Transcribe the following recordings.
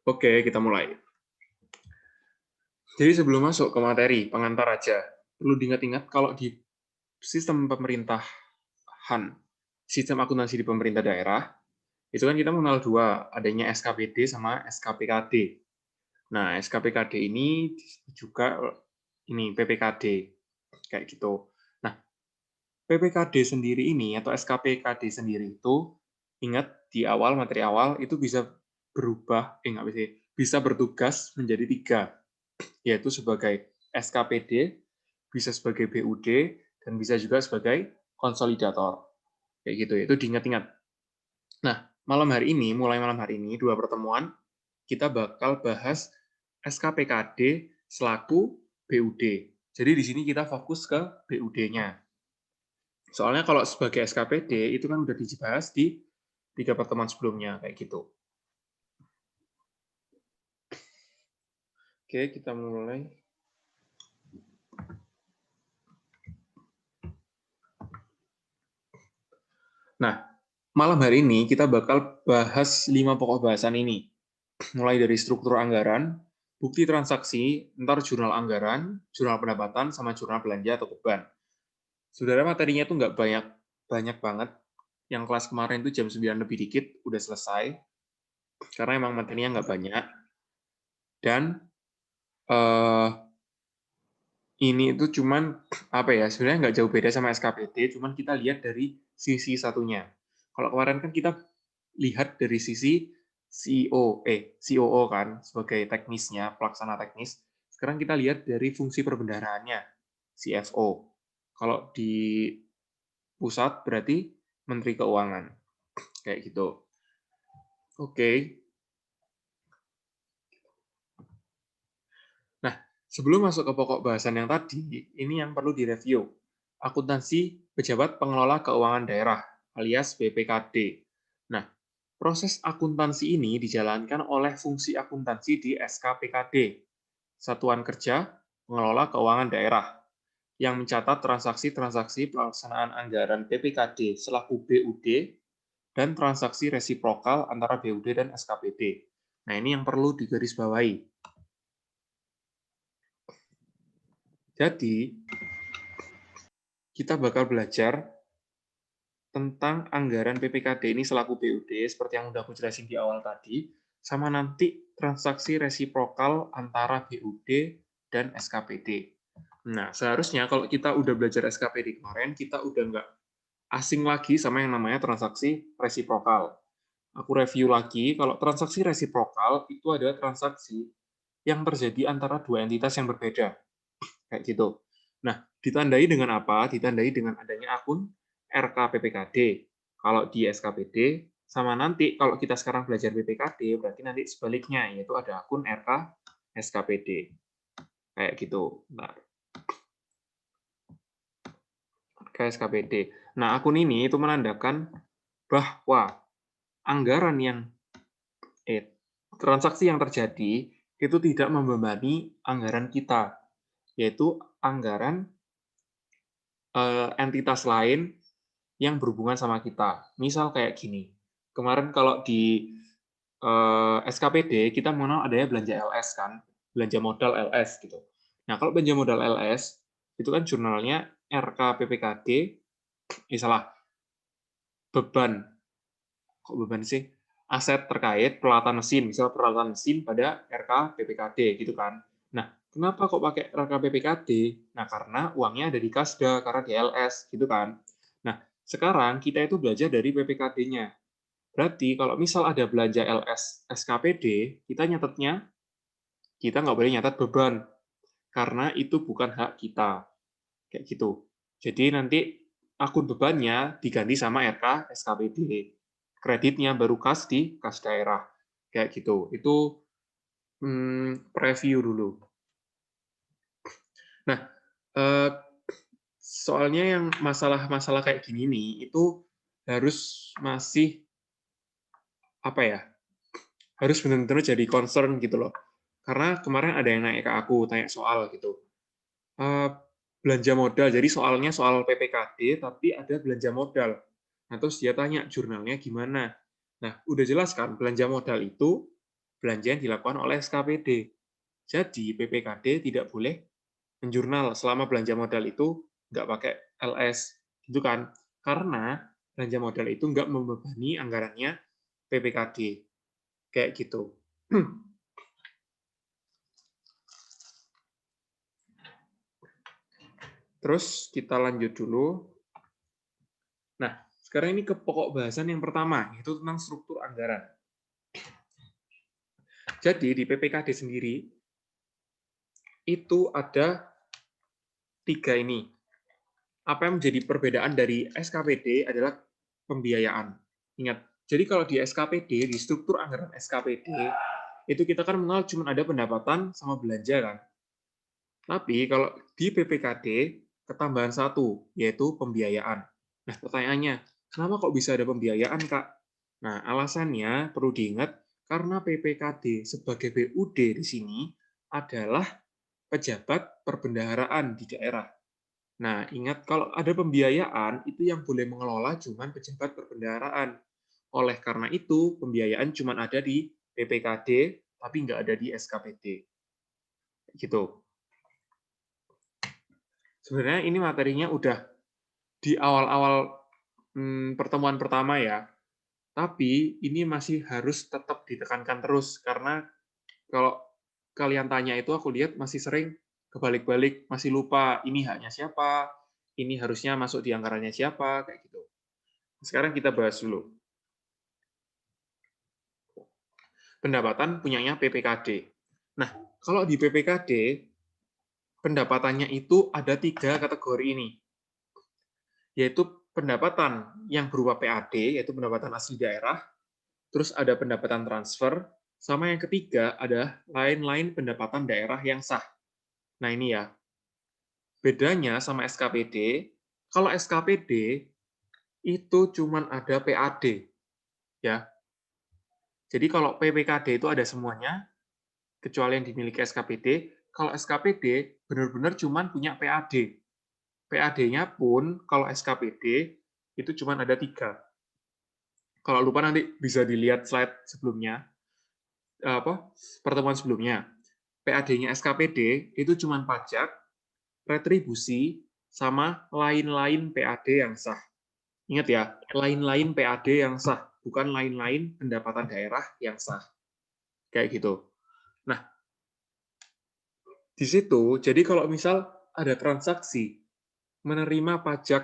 Oke, kita mulai. Jadi sebelum masuk ke materi, pengantar aja. Perlu diingat-ingat kalau di sistem pemerintahan, sistem akuntansi di pemerintah daerah, itu kan kita mengenal dua, adanya SKPD sama SKPKD. Nah, SKPKD ini juga ini PPKD, kayak gitu. Nah, PPKD sendiri ini, atau SKPKD sendiri itu, ingat di awal, materi awal, itu bisa berubah, bisa bertugas menjadi tiga, yaitu sebagai SKPD, bisa sebagai BUD, dan bisa juga sebagai konsolidator. Kayak gitu, itu diingat-ingat. Nah, mulai malam hari ini, dua pertemuan, kita bakal bahas SKPKD selaku BUD. Jadi di sini kita fokus ke BUD-nya. Soalnya kalau sebagai SKPD, itu kan udah dibahas di 3 pertemuan sebelumnya, kayak gitu. Oke, kita mulai. Nah, malam hari ini kita bakal bahas 5 pokok bahasan ini. Mulai dari struktur anggaran, bukti transaksi, ntar jurnal anggaran, jurnal pendapatan, sama jurnal belanja atau beban. Sebenarnya materinya itu nggak banyak banget. Yang kelas kemarin itu jam 9 lebih dikit, udah selesai. Karena emang materinya nggak banyak. Dan ini itu cuman, sebenarnya nggak jauh beda sama SKPD, cuman kita lihat dari sisi satunya. Kalau kemarin kan kita lihat dari sisi COO kan, sebagai teknisnya, pelaksana teknis. Sekarang kita lihat dari fungsi perbendaharaannya, CFO. Kalau di pusat berarti Menteri Keuangan. Kayak gitu. Oke. Nah, sebelum masuk ke pokok bahasan yang tadi, ini yang perlu direview. Akuntansi Pejabat Pengelola Keuangan Daerah, alias BPKD. Nah, proses akuntansi ini dijalankan oleh fungsi akuntansi di SKPKD, Satuan Kerja Pengelola Keuangan Daerah, yang mencatat transaksi-transaksi pelaksanaan anggaran BPKD selaku BUD dan transaksi resiprokal antara BUD dan SKPD. Nah, ini yang perlu digarisbawahi. Jadi, kita bakal belajar tentang anggaran PPKD ini selaku BUD, seperti yang udah aku jelasin di awal tadi, sama nanti transaksi resiprokal antara BUD dan SKPD. Nah, seharusnya kalau kita udah belajar SKPD kemarin, kita udah nggak asing lagi sama yang namanya transaksi resiprokal. Aku review lagi, kalau transaksi resiprokal itu adalah transaksi yang terjadi antara dua entitas yang berbeda. Kayak gitu. Nah, ditandai dengan apa? Ditandai dengan adanya akun RKPPKD. Kalau di SKPD, sama nanti kalau kita sekarang belajar PPKD, berarti nanti sebaliknya, yaitu ada akun RK SKPD. Kayak gitu. Nah, RK SKPD. Nah, akun ini itu menandakan bahwa anggaran yang transaksi yang terjadi itu tidak membebani anggaran kita, yaitu anggaran entitas lain yang berhubungan sama kita. Misal kayak gini, kemarin kalau di SKPD kita mengenal adanya belanja LS kan, belanja modal LS gitu. Nah, kalau belanja modal LS, itu kan jurnalnya RKPPKD, salah, beban. Kok beban sih? Aset terkait peralatan mesin, misal peralatan mesin pada RKPPKD gitu kan. Nah, kenapa kok pakai RKPPKD? Nah, karena uangnya ada di Kasda, karena di LS gitu kan. Nah, sekarang kita itu belajar dari PPKD-nya. Berarti kalau misal ada belanja LS SKPD, kita nyatetnya, kita nggak boleh nyatet beban, karena itu bukan hak kita. Kayak gitu. Jadi nanti akun bebannya diganti sama RK SKPD. Kreditnya baru kas di kas daerah. Kayak gitu. Itu preview dulu. Nah, soalnya yang masalah-masalah kayak gini nih, itu harus masih, harus benar-benar jadi concern gitu loh. Karena kemarin ada yang naik ke aku, tanya soal gitu. Belanja modal, jadi soalnya soal PPKD, tapi ada belanja modal. Nah, terus dia tanya, jurnalnya gimana? Nah, udah jelas kan, belanja modal itu belanja yang dilakukan oleh SKPD. Jadi PPKD tidak boleh menjurnal selama belanja modal itu nggak pakai LS, gitu kan? Karena belanja modal itu nggak membebani anggarannya PPKD, kayak gitu. Terus kita lanjut dulu. Nah, sekarang ini ke pokok bahasan yang pertama, yaitu tentang struktur anggaran. Jadi di PPKD sendiri, itu ada 3 ini. Apa yang menjadi perbedaan dari SKPD adalah pembiayaan. Ingat, jadi kalau di SKPD, di struktur anggaran SKPD, itu kita kan mengenal cuma ada pendapatan sama belanja kan. Tapi kalau di PPKD, ketambahan satu, yaitu pembiayaan. Nah, pertanyaannya, kenapa kok bisa ada pembiayaan, Kak? Nah, alasannya perlu diingat, karena PPKD sebagai BUD di sini adalah pejabat perbendaharaan di daerah. Nah, ingat kalau ada pembiayaan, itu yang boleh mengelola cuma pejabat perbendaharaan. Oleh karena itu, pembiayaan cuma ada di PPKD, tapi nggak ada di SKPD. Gitu. Sebenarnya ini materinya udah di awal-awal pertemuan pertama ya, tapi ini masih harus tetap ditekankan terus, karena kalau kalian tanya itu aku lihat masih sering kebalik-balik, masih lupa ini haknya siapa, ini harusnya masuk di anggarannya siapa, kayak gitu. Sekarang kita bahas dulu. Pendapatan punyanya PPKD. Nah, kalau di PPKD, pendapatannya itu ada 3 kategori ini, yaitu pendapatan yang berupa PAD, yaitu pendapatan asli daerah, terus ada pendapatan transfer, sama yang ketiga ada lain-lain pendapatan daerah yang sah. Nah ini ya, bedanya sama SKPD, kalau SKPD itu cuma ada PAD, ya. Jadi kalau PPKD itu ada semuanya, kecuali yang dimiliki SKPD. Kalau SKPD benar-benar cuma punya PAD. PAD-nya pun kalau SKPD itu cuma ada 3. Kalau lupa nanti bisa dilihat slide sebelumnya, pertemuan sebelumnya. PAD-nya SKPD itu cuma pajak, retribusi, sama lain-lain PAD yang sah. Ingat ya, lain-lain PAD yang sah, bukan lain-lain pendapatan daerah yang sah. Kayak gitu. Nah, di situ, jadi kalau misal ada transaksi menerima pajak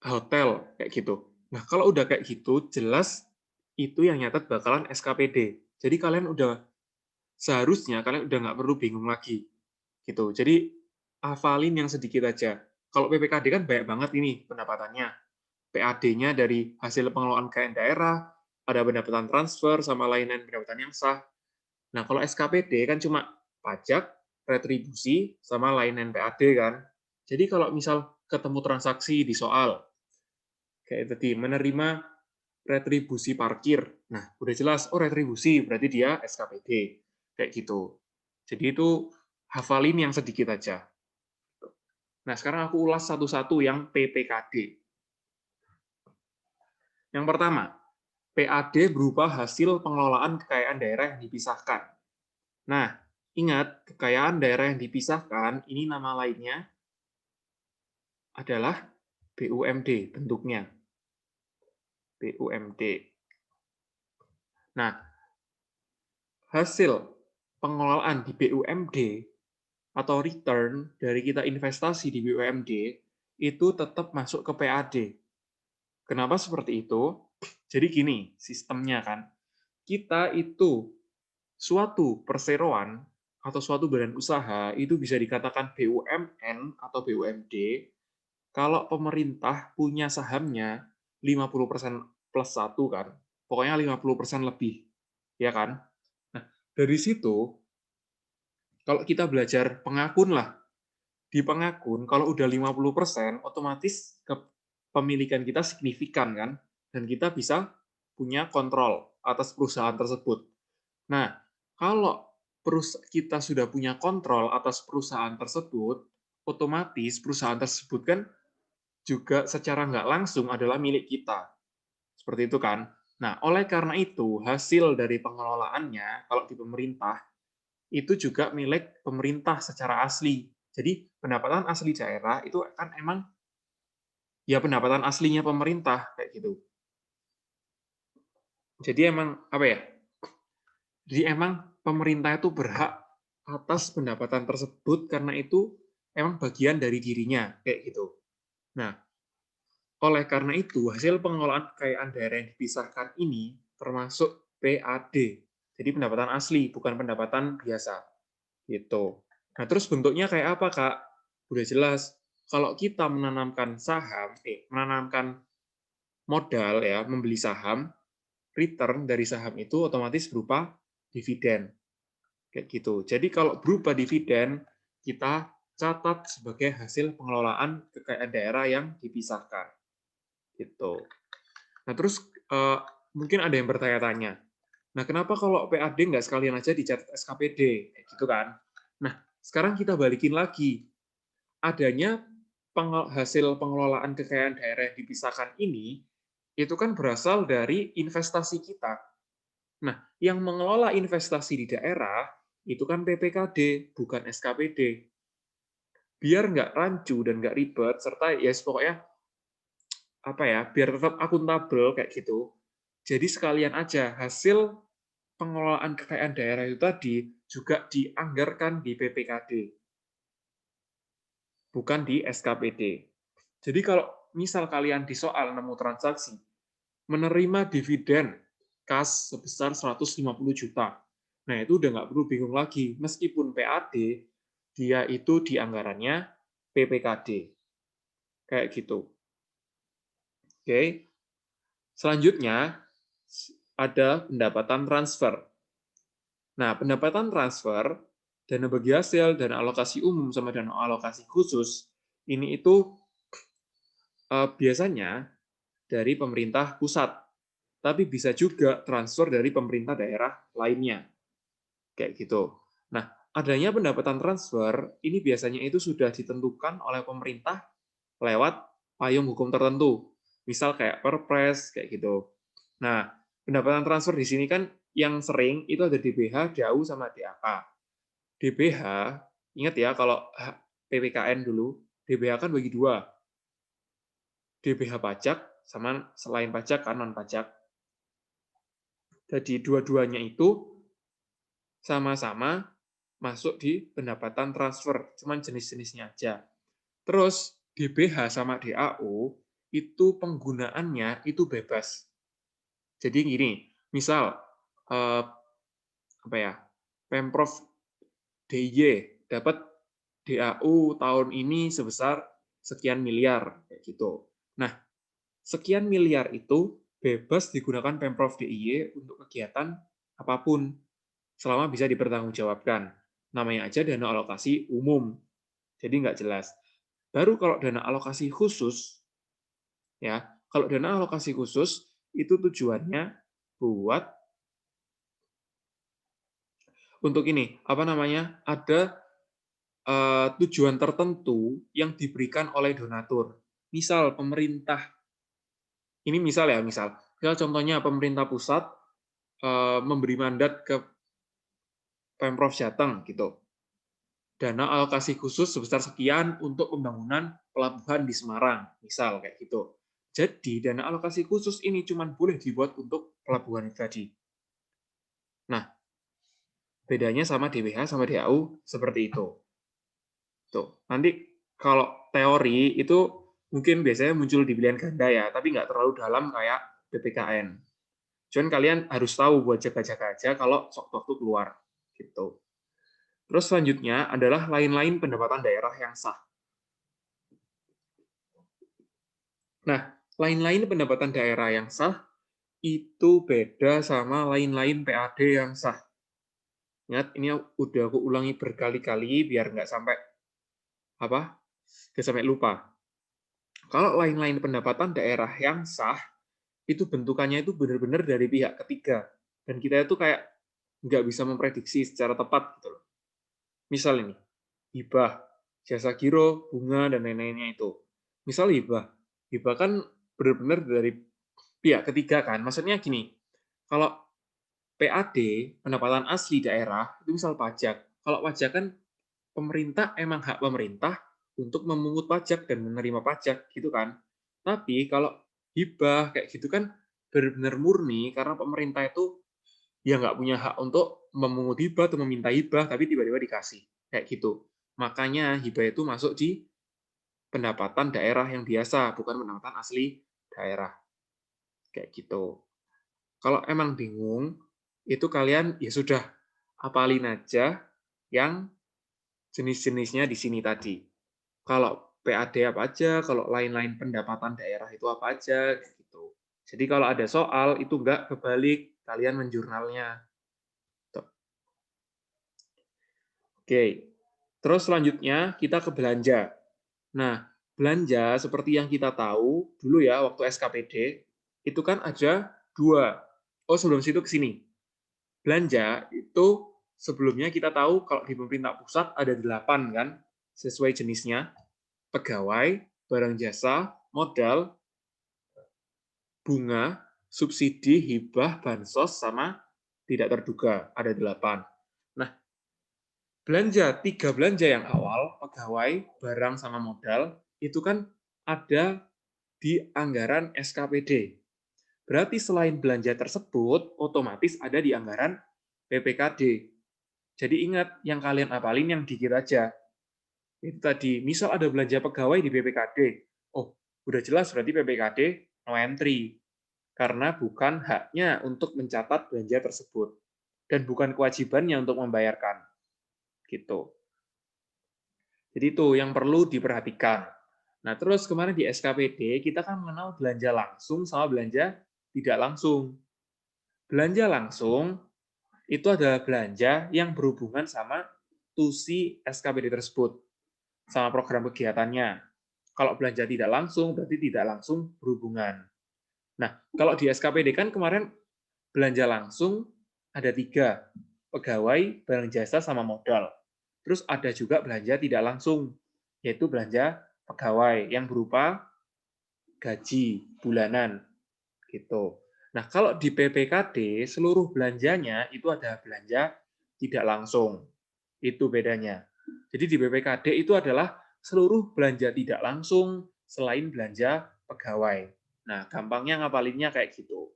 hotel, kayak gitu. Nah, kalau udah kayak gitu, jelas itu yang nyatet bakalan SKPD. Jadi kalian seharusnya kalian udah nggak perlu bingung lagi. Gitu. Jadi, hafalin yang sedikit aja. Kalau PPKD kan banyak banget ini pendapatannya. PAD-nya dari hasil pengelolaan kekayaan daerah, ada pendapatan transfer, sama lain-lain pendapatan yang sah. Nah, kalau SKPD kan cuma pajak, retribusi, sama lain-lain PAD kan. Jadi kalau misal ketemu transaksi di soal, kayak tadi, menerima retribusi parkir. Nah, udah jelas, oh retribusi, berarti dia SKPD. Kayak gitu. Jadi itu hafalin yang sedikit aja. Nah, sekarang aku ulas satu-satu yang PPKD. Yang pertama, PAD berupa hasil pengelolaan kekayaan daerah yang dipisahkan. Nah, ingat, kekayaan daerah yang dipisahkan, ini nama lainnya adalah BUMD bentuknya. BUMD. Nah, hasil pengelolaan di BUMD atau return dari kita investasi di BUMD itu tetap masuk ke PAD. Kenapa seperti itu? Jadi gini, sistemnya kan. Kita itu suatu perseroan atau suatu badan usaha itu bisa dikatakan BUMN atau BUMD kalau pemerintah punya sahamnya 50% plus 1 kan. Pokoknya 50% lebih. Ya kan? Nah, dari situ kalau kita belajar pengakun lah. Di pengakun kalau udah 50% otomatis kepemilikan kita signifikan kan dan kita bisa punya kontrol atas perusahaan tersebut. Nah, kalau kita sudah punya kontrol atas perusahaan tersebut, otomatis perusahaan tersebut kan juga secara nggak langsung adalah milik kita. Seperti itu kan? Nah, oleh karena itu, hasil dari pengelolaannya, kalau di pemerintah, itu juga milik pemerintah secara asli. Jadi, pendapatan asli daerah itu kan emang ya pendapatan aslinya pemerintah, kayak gitu. Jadi emang, apa ya, jadi emang pemerintah itu berhak atas pendapatan tersebut karena itu emang bagian dari dirinya, kayak gitu. Nah, oleh karena itu, hasil pengelolaan kekayaan daerah yang dipisahkan ini termasuk PAD. Jadi pendapatan asli, bukan pendapatan biasa. Gitu. Nah, terus bentuknya kayak apa, Kak? Udah jelas. Kalau kita menanamkan saham, menanamkan modal ya, membeli saham, return dari saham itu otomatis berupa dividen. Kayak gitu. Jadi kalau berupa dividen, kita catat sebagai hasil pengelolaan kekayaan daerah yang dipisahkan. Gitu. Nah, terus mungkin ada yang bertanya-tanya, nah kenapa kalau PAD nggak sekalian aja dicatat SKPD? Gitu kan. Nah, sekarang kita balikin lagi. Adanya hasil pengelolaan kekayaan daerah yang dipisahkan ini, itu kan berasal dari investasi kita. Nah, yang mengelola investasi di daerah, itu kan PPKD, bukan SKPD. Biar nggak rancu dan nggak ribet, serta ya pokoknya apa ya, biar tetap akuntabel kayak gitu. Jadi sekalian aja hasil pengelolaan kekayaan daerah itu tadi juga dianggarkan di PPKD, bukan di SKPD. Jadi kalau misal kalian di soal nemu transaksi, menerima dividen kas sebesar 150 juta. Nah, itu udah nggak perlu bingung lagi. Meskipun PAD, dia itu di anggarannya PPKD. Kayak gitu. Oke. Selanjutnya, ada pendapatan transfer. Nah, pendapatan transfer, dana bagi hasil, dana alokasi umum, sama dana alokasi khusus, ini itu biasanya dari pemerintah pusat, tapi bisa juga transfer dari pemerintah daerah lainnya. Kayak gitu. Nah, adanya pendapatan transfer, ini biasanya itu sudah ditentukan oleh pemerintah lewat payung hukum tertentu. Misal kayak Perpres, kayak gitu. Nah, pendapatan transfer di sini kan yang sering itu ada DBH, DAU, sama DAK. DBH, ingat ya kalau PPKN dulu, DBH kan bagi dua. DBH pajak sama selain pajak kan non pajak. Jadi dua-duanya itu sama-sama masuk di pendapatan transfer, cuman jenis-jenisnya aja. Terus DBH sama DAU itu penggunaannya itu bebas. Jadi gini, misal apa ya, Pemprov DIY dapat DAU tahun ini sebesar sekian miliar kayak gitu. Nah, sekian miliar itu bebas digunakan Pemprov DIY untuk kegiatan apapun selama bisa dipertanggungjawabkan. Namanya aja dana alokasi umum. Jadi nggak jelas. Baru kalau dana alokasi khusus, ya, kalau dana alokasi khusus itu tujuannya buat untuk ini, apa namanya? Ada tujuan tertentu yang diberikan oleh donatur. Misal pemerintah, ini misal ya, misal contohnya pemerintah pusat memberi mandat ke Pemprov Jateng gitu. Dana alokasi khusus sebesar sekian untuk pembangunan pelabuhan di Semarang, misal kayak gitu. Jadi dana alokasi khusus ini cuma boleh dibuat untuk pelabuhan itu tadi. Nah, bedanya sama DWH sama DAU seperti itu. Tuh, nanti kalau teori itu mungkin biasanya muncul di pilihan ganda ya, tapi nggak terlalu dalam kayak PPKN. Cuman kalian harus tahu buat jaga-jaga aja kalau waktu keluar gitu. Terus selanjutnya adalah lain-lain pendapatan daerah yang sah. Nah, lain-lain pendapatan daerah yang sah itu beda sama lain-lain PAD yang sah. Ingat, ini udah aku ulangi berkali-kali biar nggak sampai apa? Nggak sampai lupa. Kalau lain-lain pendapatan daerah yang sah, itu bentukannya itu benar-benar dari pihak ketiga. Dan kita itu kayak nggak bisa memprediksi secara tepat gitu loh. Misal ini, hibah, jasa giro, bunga, dan lain-lainnya itu. Misal hibah. Hibah kan benar-benar dari Iya, ketiga kan. Maksudnya gini, kalau PAD, pendapatan asli daerah, itu misal pajak. Kalau pajak kan pemerintah emang hak pemerintah untuk memungut pajak dan menerima pajak, gitu kan. Tapi kalau hibah kayak gitu kan benar-benar murni karena pemerintah itu ya nggak punya hak untuk memungut hibah atau meminta hibah, tapi tiba-tiba dikasih. Kayak gitu. Makanya hibah itu masuk di pendapatan daerah yang biasa, bukan pendapatan asli daerah. Kayak gitu. Kalau emang bingung, itu kalian ya sudah apalin aja yang jenis-jenisnya di sini tadi. Kalau PAD apa aja, kalau lain-lain pendapatan daerah itu apa aja, gitu. Jadi kalau ada soal itu enggak kebalik, kalian menjurnalnya. Tuh. Oke. Terus selanjutnya kita ke belanja. Nah, belanja seperti yang kita tahu dulu ya waktu SKPD itu kan ada dua. Oh, sebelum situ ke sini. Belanja itu sebelumnya kita tahu kalau di pemerintah pusat ada 8 kan, sesuai jenisnya. Pegawai, barang jasa, modal, bunga, subsidi, hibah, bansos, sama tidak terduga. Ada 8. Nah, tiga belanja yang awal, pegawai, barang, sama modal, itu kan ada di anggaran SKPD. Berarti selain belanja tersebut, otomatis ada di anggaran PPKD. Jadi ingat, yang kalian apalin yang dikit aja. Itu tadi, misal ada belanja pegawai di PPKD. Oh, udah jelas berarti PPKD no entry. Karena bukan haknya untuk mencatat belanja tersebut. Dan bukan kewajibannya untuk membayarkan. Gitu. Jadi itu yang perlu diperhatikan. Nah, terus kemarin di SKPD, kita kan mengenal belanja langsung sama belanja tidak langsung. Belanja langsung itu adalah belanja yang berhubungan sama tusi SKPD tersebut, sama program kegiatannya. Kalau belanja tidak langsung, berarti tidak langsung berhubungan. Nah, kalau di SKPD kan kemarin belanja langsung ada 3, pegawai, barang jasa, sama modal. Terus ada juga belanja tidak langsung, yaitu belanja pegawai yang berupa gaji bulanan. Gitu. Nah, kalau di PPKD, seluruh belanjanya itu ada belanja tidak langsung. Itu bedanya. Jadi di PPKD itu adalah seluruh belanja tidak langsung selain belanja pegawai. Nah, gampangnya ngapalinnya kayak gitu.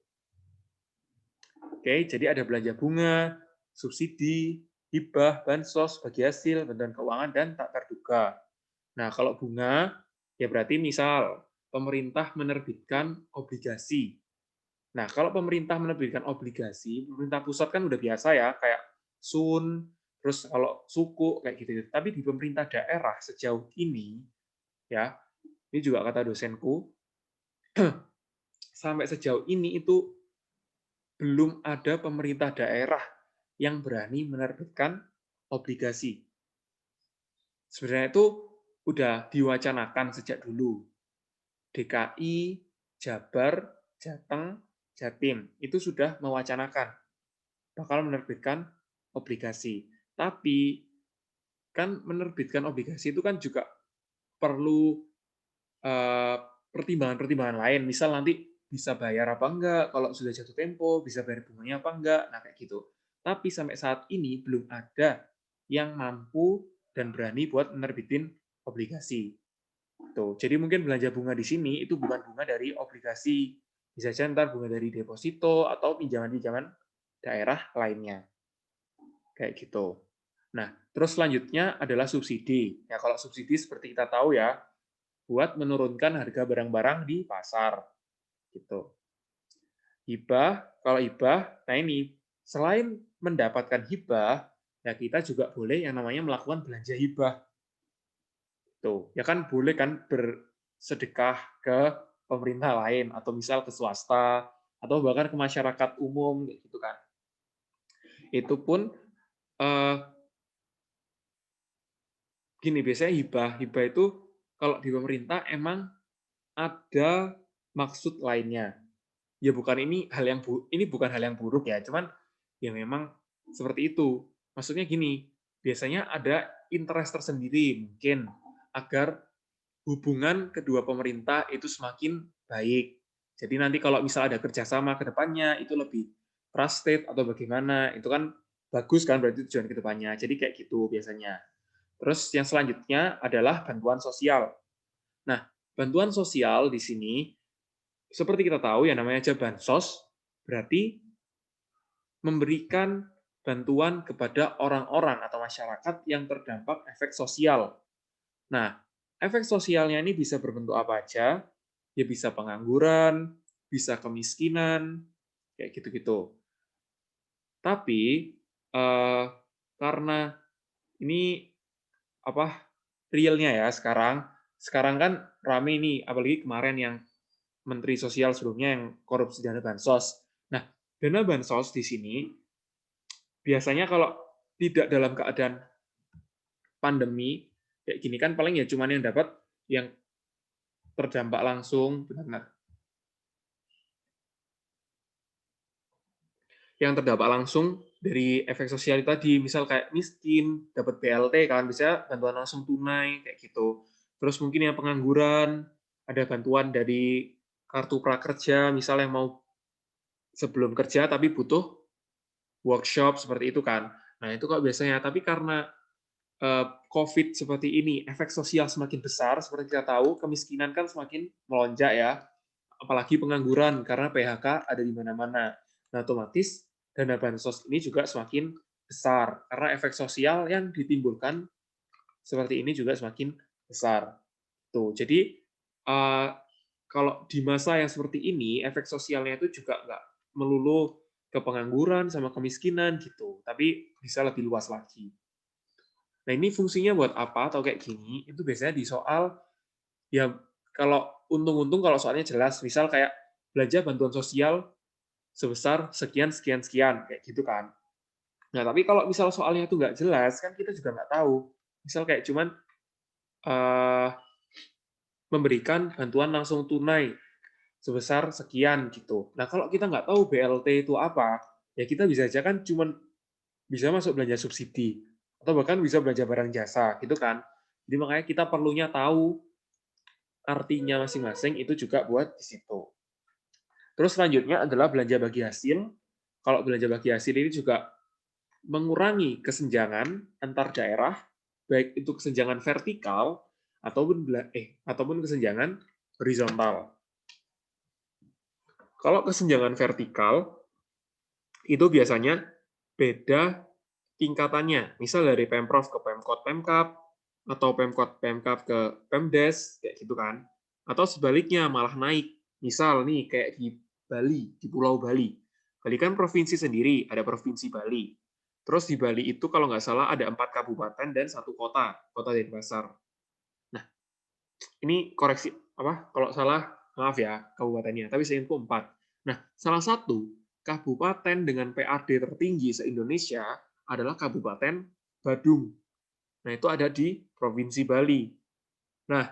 Oke, jadi ada belanja bunga, subsidi, hibah, bansos, bagi hasil, bantuan keuangan, dan tak terduga. Nah, kalau bunga, ya berarti misal pemerintah menerbitkan obligasi. Nah, kalau pemerintah menerbitkan obligasi, pemerintah pusat kan udah biasa ya, kayak Sun, terus kalau suku, kayak gitu. Tapi di pemerintah daerah sejauh ini, ya, ini juga kata dosenku, sampai sejauh ini itu belum ada pemerintah daerah yang berani menerbitkan obligasi. Sebenarnya itu udah diwacanakan sejak dulu. DKI, Jabar, Jateng, Jatim itu sudah mewacanakan bakal menerbitkan obligasi. Tapi kan menerbitkan obligasi itu kan juga perlu eh, pertimbangan-pertimbangan lain. Misal nanti bisa bayar apa enggak, kalau sudah jatuh tempo, bisa bayar bunganya apa enggak, nah kayak gitu. Tapi sampai saat ini belum ada yang mampu dan berani buat menerbitin obligasi. Tuh, jadi mungkin belanja bunga di sini itu bukan bunga dari obligasi, bisa saja ntar bunga dari deposito atau pinjaman-pinjaman daerah lainnya. Kayak gitu. Nah, terus selanjutnya adalah subsidi. Ya, kalau subsidi seperti kita tahu ya, buat menurunkan harga barang-barang di pasar. Gitu. Hibah, kalau hibah, nah ini, selain mendapatkan hibah, ya kita juga boleh yang namanya melakukan belanja hibah. Tuh, ya kan boleh kan bersedekah ke pemerintah lain, atau misal ke swasta, atau bahkan ke masyarakat umum, gitu kan. Itu pun eh, gini, biasanya hibah itu kalau di pemerintah emang ada maksud lainnya. Ya bukan ini bukan hal yang buruk ya, cuman ya memang seperti itu. Maksudnya gini, biasanya ada interest tersendiri mungkin agar hubungan kedua pemerintah itu semakin baik. Jadi nanti kalau misal ada kerjasama ke depannya, itu lebih trusted atau bagaimana, itu kan bagus kan berarti tujuan ke depannya. Jadi kayak gitu biasanya. Terus yang selanjutnya adalah bantuan sosial. Nah, bantuan sosial di sini, seperti kita tahu ya namanya aja bansos, berarti memberikan bantuan kepada orang-orang atau masyarakat yang terdampak efek sosial. Nah, efek sosialnya ini bisa berbentuk apa aja? Ya bisa pengangguran, bisa kemiskinan, kayak gitu-gitu. Tapi karena ini apa realnya ya sekarang kan rame nih, apalagi kemarin yang Menteri Sosial sebelumnya yang korupsi dana bansos. Nah, dana bansos di sini biasanya kalau tidak dalam keadaan pandemi kayak gini kan paling ya cuman yang dapat yang terdampak langsung, benar yang terdampak langsung dari efek sosial tadi, misal kayak miskin, dapat BLT kan, bisa bantuan langsung tunai, kayak gitu. Terus mungkin yang pengangguran, ada bantuan dari kartu prakerja, misal yang mau sebelum kerja tapi butuh workshop seperti itu kan. Nah itu kok biasanya, tapi karena COVID seperti ini, efek sosial semakin besar, seperti kita tahu, kemiskinan kan semakin melonjak ya, apalagi pengangguran, karena PHK ada di mana-mana. Nah, otomatis dana bansos ini juga semakin besar, karena efek sosial yang ditimbulkan seperti ini juga semakin besar. Tuh, jadi kalau di masa yang seperti ini, efek sosialnya itu juga nggak melulu ke pengangguran sama kemiskinan gitu, tapi bisa lebih luas lagi. Nah, ini fungsinya buat apa atau kayak gini, itu biasanya di soal, ya kalau untung-untung kalau soalnya jelas, misal kayak belanja bantuan sosial sebesar sekian, sekian, sekian, kayak gitu kan. Nah, tapi kalau misal soalnya itu nggak jelas, kan kita juga nggak tahu. Misal kayak cuman memberikan bantuan langsung tunai sebesar sekian gitu. Nah, kalau kita nggak tahu BLT itu apa, ya kita bisa aja kan cuman bisa masuk belanja subsidi, atau bahkan bisa belanja barang jasa, gitu kan. Jadi makanya kita perlunya tahu artinya masing-masing itu juga buat di situ. Terus selanjutnya adalah belanja bagi hasil. Kalau belanja bagi hasil ini juga mengurangi kesenjangan antar daerah, baik itu kesenjangan vertikal ataupun kesenjangan horizontal. Kalau kesenjangan vertikal itu biasanya beda tingkatannya. Misal dari Pemprov ke Pemkot Pemkap atau Pemkot Pemkap ke Pemdes kayak gitu kan. Atau sebaliknya malah naik. Misal nih kayak di Bali, di Pulau Bali. Bali kan provinsi sendiri, ada Provinsi Bali. Terus di Bali itu kalau nggak salah ada 4 kabupaten dan 1 kota, Kota Denpasar. Nah, ini koreksi apa? Kalau salah maaf ya kabupatennya, tapi seingatku 4. Nah, salah satu kabupaten dengan PAD tertinggi se-Indonesia adalah Kabupaten Badung. Nah, itu ada di Provinsi Bali. Nah,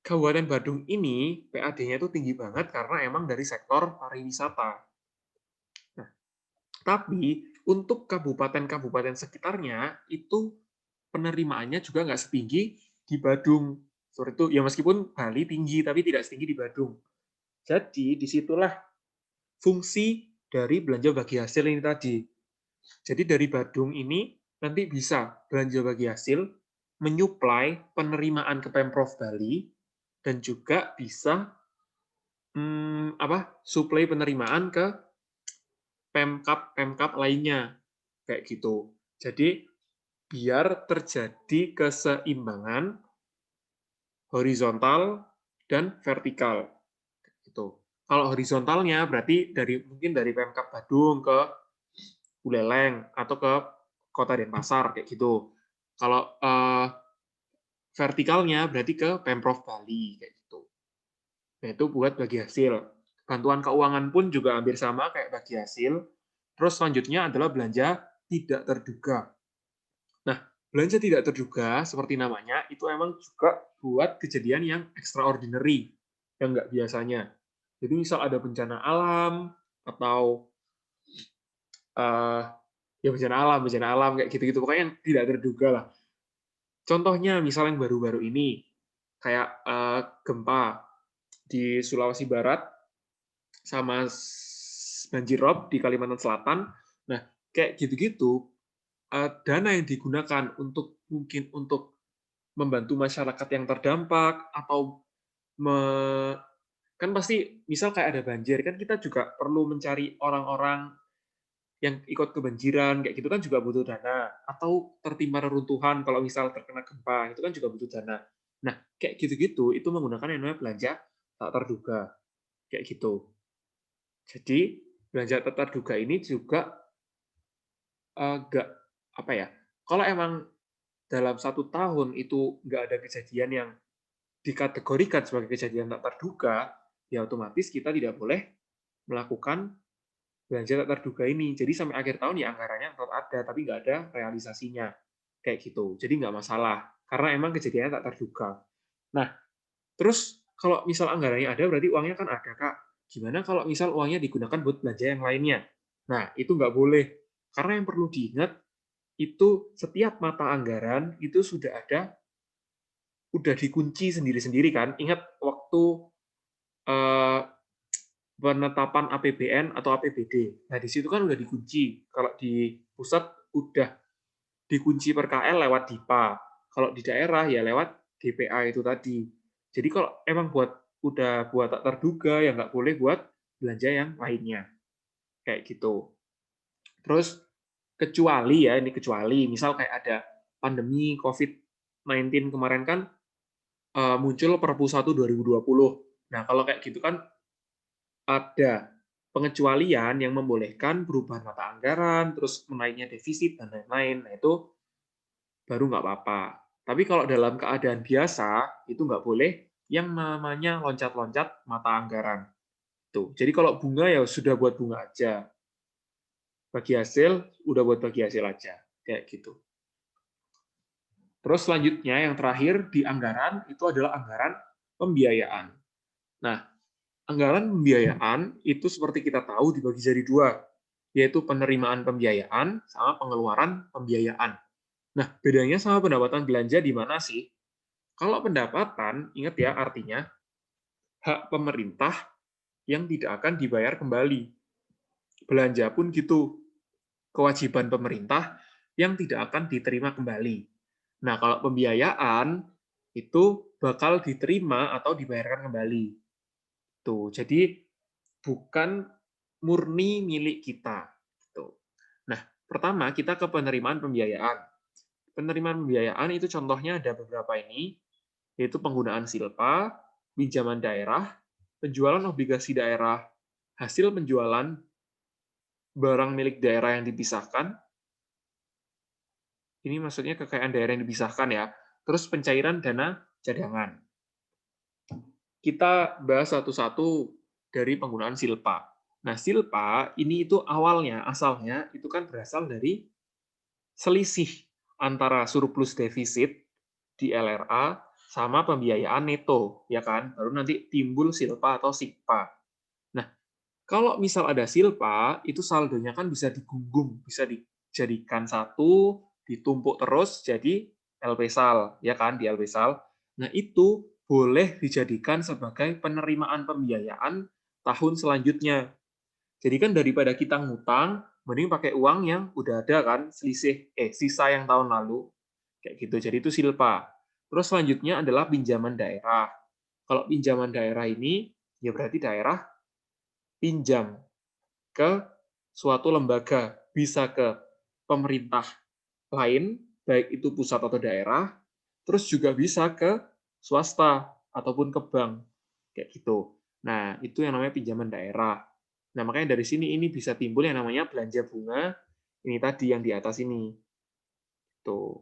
Kabupaten Badung ini PAD-nya itu tinggi banget karena emang dari sektor pariwisata. Nah, tapi untuk kabupaten-kabupaten sekitarnya itu penerimaannya juga nggak setinggi di Badung. Seperti itu, ya meskipun Bali tinggi, tapi tidak setinggi di Badung. Jadi disitulah fungsi dari belanja bagi hasil ini tadi. Jadi dari Badung ini nanti bisa belanja bagi hasil, menyuplai penerimaan ke Pemprov Bali, dan juga bisa suplai penerimaan ke Pemkap lainnya kayak gitu. Jadi biar terjadi keseimbangan horizontal dan vertikal gitu. Kalau horizontalnya berarti mungkin dari Pemkap Badung ke Buleleng atau ke Kota Denpasar kayak gitu. Kalau vertikalnya berarti ke Pemprov Bali kayak gitu. Nah, itu buat bagi hasil. Bantuan keuangan pun juga hampir sama kayak bagi hasil. Terus selanjutnya adalah belanja tidak terduga. Nah, belanja tidak terduga seperti namanya itu emang juga buat kejadian yang extraordinary, yang nggak biasanya. Jadi misal ada bencana alam atau ya bencana alam kayak gitu-gitu pokoknya yang tidak terduga lah. Contohnya misal yang baru-baru ini kayak gempa di Sulawesi Barat sama banjir rob di Kalimantan Selatan. Nah, kayak gitu-gitu, dana yang digunakan untuk mungkin untuk membantu masyarakat yang terdampak atau kan pasti misal kayak ada banjir kan kita juga perlu mencari orang-orang yang ikut kebanjiran kayak gitu kan juga butuh dana atau tertimpa reruntuhan kalau misal terkena gempa itu kan juga butuh dana. Nah, kayak gitu-gitu itu menggunakan yang namanya belanja tak terduga kayak gitu. Jadi belanja tak terduga ini juga nggak apa ya? Kalau emang dalam 1 tahun itu nggak ada kejadian yang dikategorikan sebagai kejadian tak terduga, ya otomatis kita tidak boleh melakukan belanja tak terduga ini. Jadi sampai akhir tahun ya anggarannya tetap ada, tapi nggak ada realisasinya. Kayak gitu. Jadi nggak masalah. Karena emang kejadiannya tak terduga. Nah, terus kalau misal anggarannya ada, berarti uangnya kan ada, Kak. Gimana kalau misal uangnya digunakan buat belanja yang lainnya? Nah, itu nggak boleh. Karena yang perlu diingat, itu setiap mata anggaran itu udah dikunci sendiri-sendiri kan. Ingat waktu eh, penetapan APBN atau APBD. Nah, di situ kan udah dikunci. Kalau di pusat udah dikunci per KL lewat DIPA. Kalau di daerah ya lewat DPA itu tadi. Jadi kalau emang udah buat tak terduga ya nggak boleh buat belanja yang lainnya. Kayak gitu. Terus kecuali ya, ini kecuali misal kayak ada pandemi COVID-19 kemarin kan muncul Perpu 1 2020. Nah, kalau kayak gitu kan ada pengecualian yang membolehkan perubahan mata anggaran, terus menaiknya defisit, dan lain-lain. Nah, itu baru nggak apa-apa. Tapi kalau dalam keadaan biasa, itu nggak boleh yang namanya loncat-loncat mata anggaran. Tuh. Jadi kalau bunga ya sudah buat bunga aja. Bagi hasil, udah buat bagi hasil aja. Kayak gitu. Terus selanjutnya, yang terakhir di anggaran, itu adalah anggaran pembiayaan. Nah, anggaran pembiayaan itu seperti kita tahu dibagi jadi dua, yaitu penerimaan pembiayaan sama pengeluaran pembiayaan. Nah, bedanya sama pendapatan belanja di mana sih? Kalau pendapatan, ingat ya artinya, hak pemerintah yang tidak akan dibayar kembali. Belanja pun gitu, kewajiban pemerintah yang tidak akan diterima kembali. Nah, kalau pembiayaan, itu bakal diterima atau dibayarkan kembali. Tuh, jadi bukan murni milik kita. Tuh. Nah, pertama kita ke penerimaan pembiayaan. Penerimaan pembiayaan itu contohnya ada beberapa ini, yaitu penggunaan silpa, pinjaman daerah, penjualan obligasi daerah, hasil penjualan barang milik daerah yang dipisahkan, ini maksudnya kekayaan daerah yang dipisahkan ya, terus pencairan dana cadangan. Kita bahas satu-satu dari penggunaan silpa. Nah, silpa ini itu asalnya itu kan berasal dari selisih antara surplus defisit di LRA sama pembiayaan neto, ya kan? Baru nanti timbul silpa atau sikpa. Nah, kalau misal ada silpa, itu saldonya kan bisa digunggung, bisa dijadikan satu, ditumpuk terus jadi LP sal, ya kan, di LP sal. Nah, itu boleh dijadikan sebagai penerimaan pembiayaan tahun selanjutnya. Jadi kan daripada kita ngutang, mending pakai uang yang udah ada kan, sisa yang tahun lalu. Kayak gitu. Jadi itu silpa. Terus selanjutnya adalah pinjaman daerah. Kalau pinjaman daerah ini, ya berarti daerah pinjam ke suatu lembaga, bisa ke pemerintah lain, baik itu pusat atau daerah, terus juga bisa ke swasta ataupun ke bank, kayak gitu. Nah, itu yang namanya pinjaman daerah. Nah, makanya dari sini ini bisa timbul yang namanya belanja bunga, ini tadi yang di atas ini. Tuh,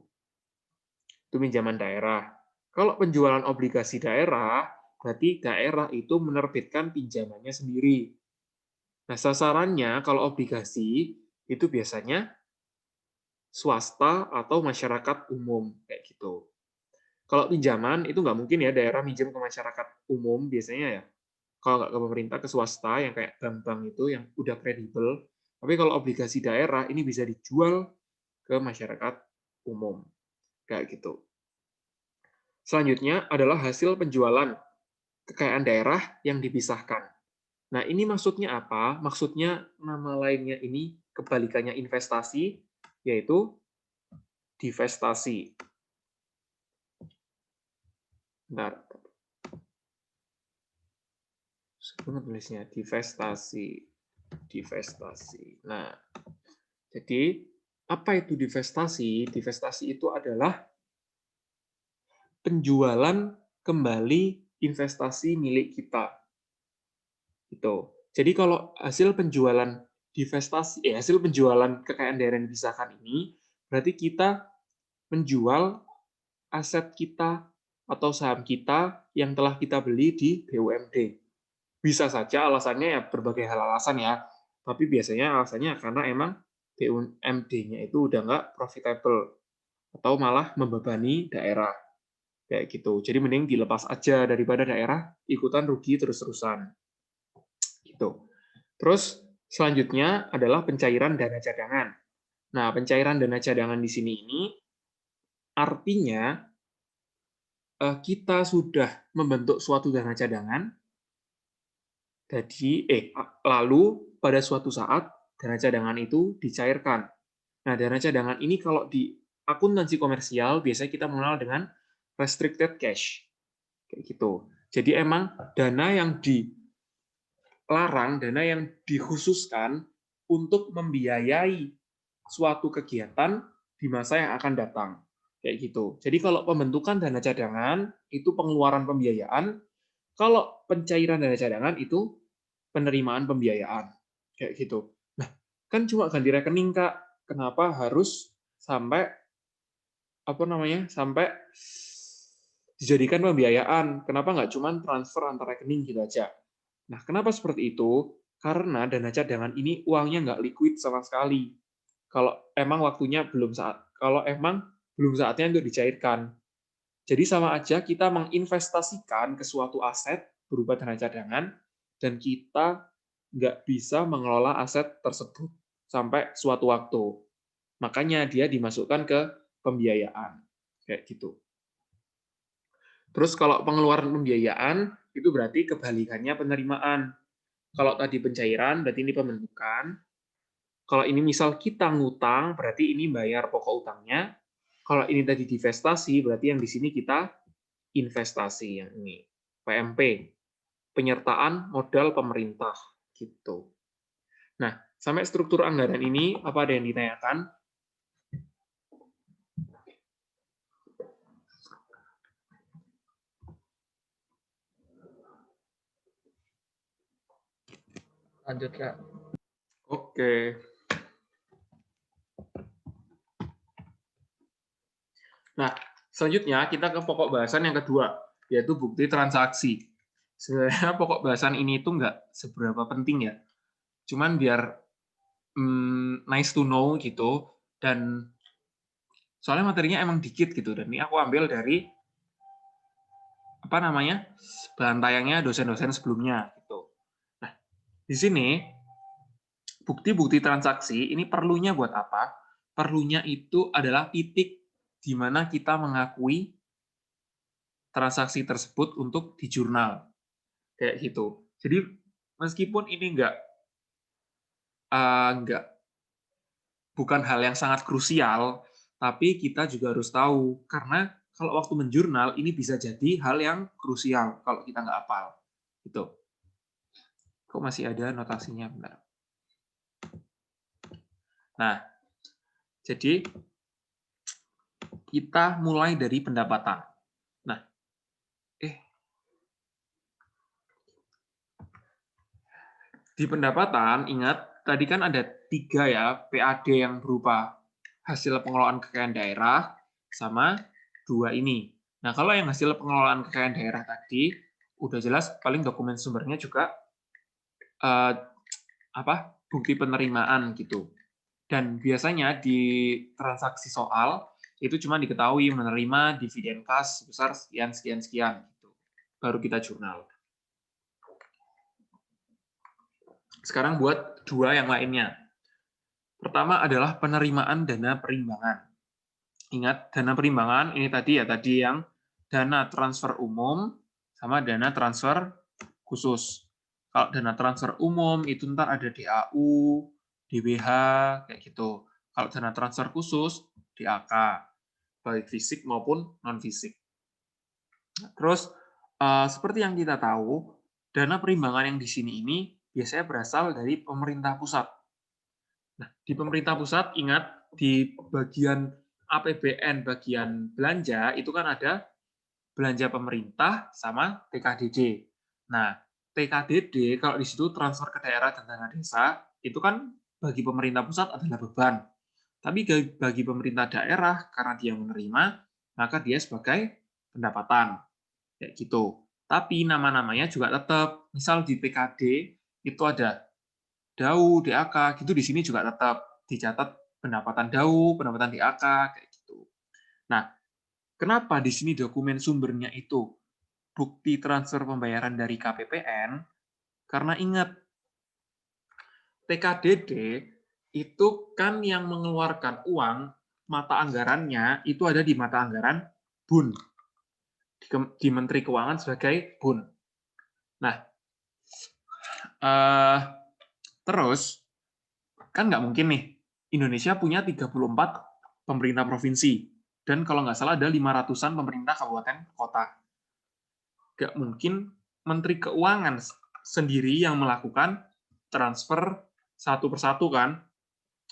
itu pinjaman daerah. Kalau penjualan obligasi daerah, berarti daerah itu menerbitkan pinjamannya sendiri. Nah, sasarannya kalau obligasi itu biasanya swasta atau masyarakat umum kayak gitu. Kalau pinjaman itu nggak mungkin ya daerah minjem ke masyarakat umum biasanya ya. Kalau nggak ke pemerintah, ke swasta yang kayak bank-bank itu yang udah kredibel. Tapi kalau obligasi daerah ini bisa dijual ke masyarakat umum kayak gitu. Selanjutnya adalah hasil penjualan kekayaan daerah yang dipisahkan. Nah, ini maksudnya apa? Maksudnya nama lainnya ini kebalikannya investasi, yaitu divestasi. Bentar. Susah tulisnya, divestasi. Divestasi. Nah, jadi apa itu divestasi? Divestasi itu adalah penjualan kembali investasi milik kita. Gitu. Jadi kalau hasil penjualan hasil penjualan kekayaan daerah yang dipisahkan ini, berarti kita menjual aset kita atau saham kita yang telah kita beli di BUMD. Bisa saja alasannya ya berbagai hal alasan ya, tapi biasanya alasannya karena emang BUMD-nya itu udah nggak profitable atau malah membebani daerah kayak gitu. Jadi mending dilepas aja daripada daerah ikutan rugi terus-terusan. Gitu. Terus selanjutnya adalah pencairan dana cadangan. Nah, pencairan dana cadangan di sini ini artinya kita sudah membentuk suatu dana cadangan, lalu pada suatu saat dana cadangan itu dicairkan. Nah, dana cadangan ini kalau di akuntansi komersial biasanya kita mengenal dengan restricted cash. Kayak gitu. Jadi emang dana yang dilarang, dana yang dikhususkan untuk membiayai suatu kegiatan di masa yang akan datang. Kayak gitu. Jadi kalau pembentukan dana cadangan itu pengeluaran pembiayaan, kalau pencairan dana cadangan itu penerimaan pembiayaan. Kayak gitu. Nah, kan cuma ganti rekening, Kak. Kenapa harus sampai sampai dijadikan pembiayaan? Kenapa nggak cuma transfer antar rekening gitu aja? Nah, kenapa seperti itu? Karena dana cadangan ini uangnya nggak liquid sama sekali. Kalau emang belum saatnya untuk dicairkan. Jadi sama aja kita menginvestasikan ke suatu aset berupa dana cadangan dan kita nggak bisa mengelola aset tersebut sampai suatu waktu. Makanya dia dimasukkan ke pembiayaan. Kayak gitu. Terus kalau pengeluaran pembiayaan, itu berarti kebalikannya penerimaan. Kalau tadi pencairan, berarti ini pembentukan. Kalau ini misal kita ngutang, berarti ini bayar pokok utangnya. Kalau ini tadi divestasi, berarti yang di sini kita investasi yang ini. PMP, penyertaan modal pemerintah. Gitu. Nah, sampai struktur anggaran ini, apa ada yang ditanyakan? Lanjut, Kak. Oke. Nah, selanjutnya kita ke pokok bahasan yang kedua, yaitu bukti transaksi. Sebenarnya pokok bahasan ini itu nggak seberapa penting ya. Cuman biar nice to know gitu, dan soalnya materinya emang dikit gitu, dan ini aku ambil dari bahan tayangnya dosen-dosen sebelumnya gitu. Nah, di sini bukti-bukti transaksi ini perlunya buat apa? Perlunya itu adalah titik di mana kita mengakui transaksi tersebut untuk di jurnal. Kayak gitu. Jadi meskipun ini bukan hal yang sangat krusial, tapi kita juga harus tahu karena kalau waktu menjurnal ini bisa jadi hal yang krusial kalau kita nggak hafal. Gitu. Kok masih ada notasinya? Bentar. Nah, jadi kita mulai dari pendapatan. Nah, di pendapatan, ingat, tadi kan ada 3 ya, PAD yang berupa hasil pengelolaan kekayaan daerah, sama 2 ini. Nah, kalau yang hasil pengelolaan kekayaan daerah tadi, udah jelas paling dokumen sumbernya juga bukti penerimaan gitu. Dan biasanya di transaksi soal, itu cuma diketahui menerima dividen kas sebesar sekian-sekian gitu. Baru kita jurnal. Sekarang buat 2 yang lainnya. Pertama adalah penerimaan dana perimbangan. Ingat, dana perimbangan ini tadi yang dana transfer umum sama dana transfer khusus. Kalau dana transfer umum itu ntar ada DAU, DWH, kayak gitu. Kalau dana transfer khusus, DAK, baik fisik maupun non-fisik. Terus, seperti yang kita tahu, dana perimbangan yang di sini ini biasanya berasal dari pemerintah pusat. Nah, di pemerintah pusat, ingat, di bagian APBN, bagian belanja, itu kan ada belanja pemerintah sama TKDD. Nah, TKDD, kalau di situ transfer ke daerah dan dana desa, itu kan bagi pemerintah pusat adalah beban. Tapi bagi pemerintah daerah, karena dia menerima, maka dia sebagai pendapatan. Kayak gitu. Tapi nama-namanya juga tetap. Misal di TKD, itu ada DAU, DAK, gitu di sini juga tetap dicatat pendapatan DAU, pendapatan DAK, kayak gitu. Nah, kenapa di sini dokumen sumbernya itu bukti transfer pembayaran dari KPPN? Karena ingat, TKDD itu kan yang mengeluarkan uang, mata anggarannya itu ada di mata anggaran BUN, di Menteri Keuangan sebagai BUN. Nah, terus, kan nggak mungkin nih, Indonesia punya 34 pemerintah provinsi, dan kalau nggak salah ada 500-an pemerintah kabupaten kota. Nggak mungkin Menteri Keuangan sendiri yang melakukan transfer satu persatu kan.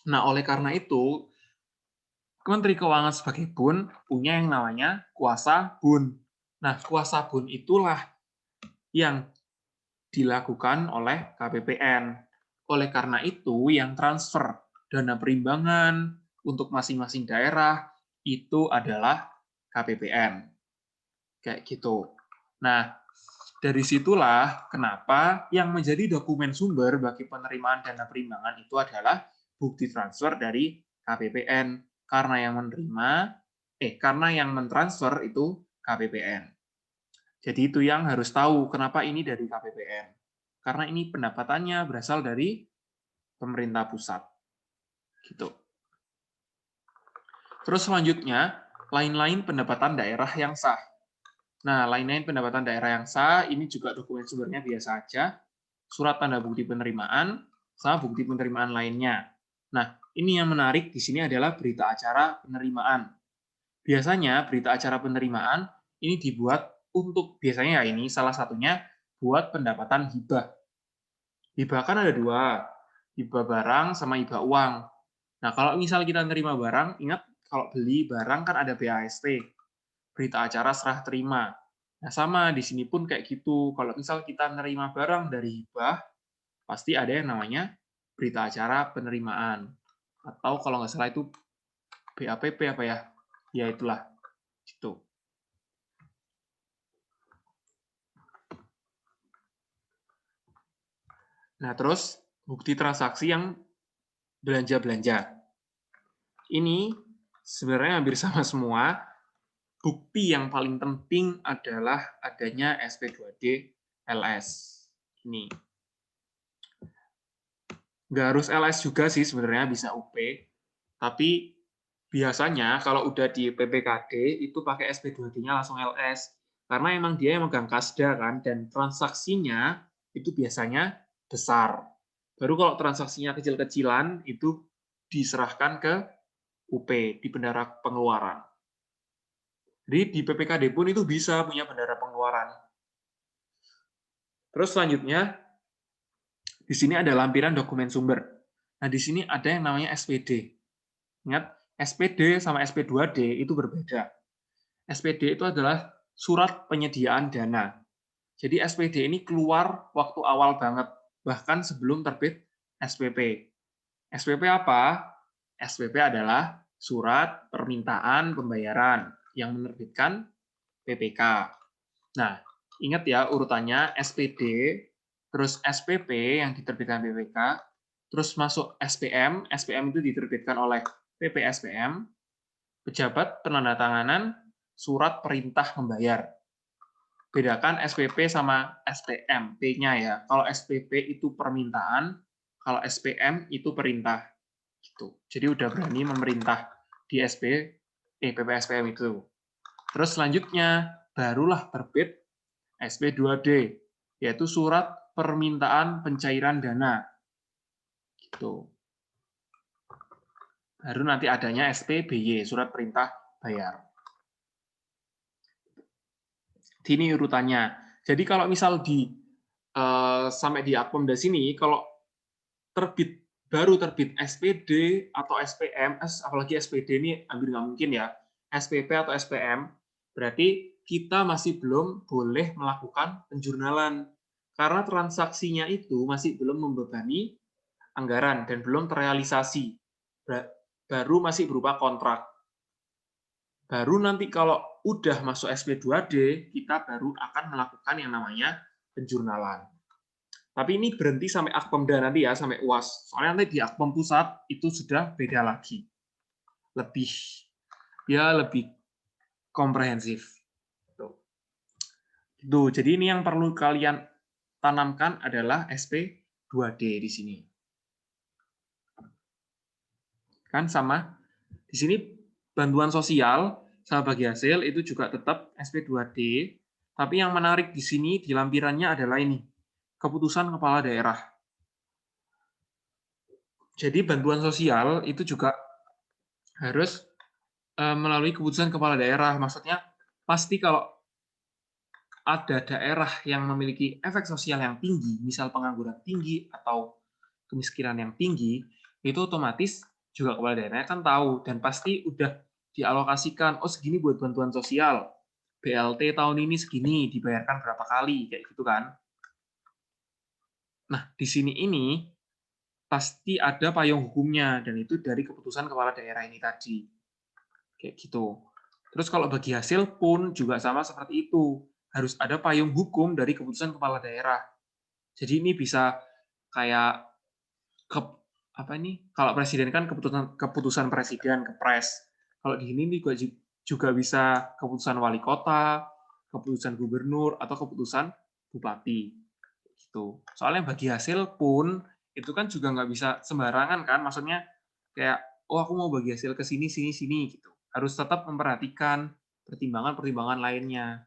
Nah, oleh karena itu, Menteri Keuangan sebagai BUN punya yang namanya kuasa BUN. Nah, kuasa BUN itulah yang dilakukan oleh KPPN. Oleh karena itu, yang transfer dana perimbangan untuk masing-masing daerah itu adalah KPPN. Kayak gitu. Nah, dari situlah kenapa yang menjadi dokumen sumber bagi penerimaan dana perimbangan itu adalah bukti transfer dari KPPN. Karena yang mentransfer itu KPPN. Jadi itu yang harus tahu kenapa ini dari KPPN. Karena ini pendapatannya berasal dari pemerintah pusat. Gitu. Terus selanjutnya, lain-lain pendapatan daerah yang sah. Nah, lain-lain pendapatan daerah yang sah, ini juga dokumen sumbernya biasa aja. Surat tanda bukti penerimaan, sama bukti penerimaan lainnya. Nah, ini yang menarik di sini adalah berita acara penerimaan. Biasanya berita acara penerimaan ini dibuat untuk, biasanya ya ini salah satunya buat pendapatan hibah. Hibah kan ada dua, hibah barang sama hibah uang. Nah, kalau misal kita nerima barang, ingat kalau beli barang kan ada BAST, berita acara serah terima. Nah, sama di sini pun kayak gitu. Kalau misal kita nerima barang dari hibah, pasti ada yang namanya berita acara penerimaan. Atau kalau nggak salah itu BAPP apa ya? Ya itulah. Gitu. Nah, terus bukti transaksi yang belanja-belanja. Ini sebenarnya hampir sama semua. Bukti yang paling penting adalah adanya SP2D LS. Ini. Nggak harus LS juga sih sebenarnya, bisa UP. Tapi biasanya kalau udah di PPKD itu pakai SP2D-nya langsung LS. Karena emang dia yang megang kasda kan, dan transaksinya itu biasanya besar. Baru kalau transaksinya kecil-kecilan itu diserahkan ke UP, di bendara pengeluaran. Jadi di PPKD pun itu bisa punya bendara pengeluaran. Terus selanjutnya, di sini ada lampiran dokumen sumber. Nah, di sini ada yang namanya SPD. Ingat, SPD sama SP2D itu berbeda. SPD itu adalah surat penyediaan dana. Jadi SPD ini keluar waktu awal banget, bahkan sebelum terbit SPP. SPP apa? SPP adalah surat permintaan pembayaran yang menerbitkan PPK. Nah, ingat ya urutannya SPD, terus SPP yang diterbitkan PPK, terus masuk SPM, SPM itu diterbitkan oleh PPSPM, pejabat penandatanganan surat perintah membayar. Bedakan SPP sama SPM, P-nya ya. Kalau SPP itu permintaan, kalau SPM itu perintah. Gitu. Jadi udah berani memerintah di PPSPM itu. Terus selanjutnya barulah terbit SP2D, yaitu surat permintaan pencairan dana. Gitu. Baru nanti adanya SPBY, surat perintah bayar. Ini urutannya. Jadi kalau misal sampai di Akpemda sini, kalau baru terbit SPD atau SPM, apalagi SPD ini hampir nggak mungkin ya, SPP atau SPM, berarti kita masih belum boleh melakukan penjurnalan. Karena transaksinya itu masih belum membebani anggaran dan belum terrealisasi. Baru masih berupa kontrak. Baru nanti kalau udah masuk SP2D, kita baru akan melakukan yang namanya penjurnalan. Tapi ini berhenti sampai Akpemda nanti ya, sampai UAS. Soalnya nanti di Akpem pusat itu sudah beda lagi. Lebih komprehensif. Tuh, jadi ini yang perlu kalian tanamkan adalah SP2D di sini. Kan sama. Di sini bantuan sosial sama bagi hasil itu juga tetap SP2D, tapi yang menarik di sini di lampirannya adalah ini, keputusan kepala daerah. Jadi bantuan sosial itu juga harus melalui keputusan kepala daerah. Maksudnya pasti kalau ada daerah yang memiliki efek sosial yang tinggi, misal pengangguran tinggi atau kemiskinan yang tinggi, itu otomatis juga kepala daerahnya kan tahu dan pasti udah dialokasikan, oh segini buat bantuan sosial, BLT tahun ini segini, dibayarkan berapa kali, kayak gitu kan. Nah, di sini ini pasti ada payung hukumnya, dan itu dari keputusan kepala daerah ini tadi. Kayak gitu. Terus kalau bagi hasil pun juga sama seperti itu. Harus ada payung hukum dari keputusan kepala daerah. Jadi ini bisa kayak kalau presiden kan keputusan presiden, Kepres. Kalau di sini juga bisa keputusan wali kota, keputusan gubernur, atau keputusan bupati. Gitu. Soalnya bagi hasil pun itu kan juga nggak bisa sembarangan kan, maksudnya kayak oh aku mau bagi hasil ke sini gitu. Harus tetap memperhatikan pertimbangan-pertimbangan lainnya.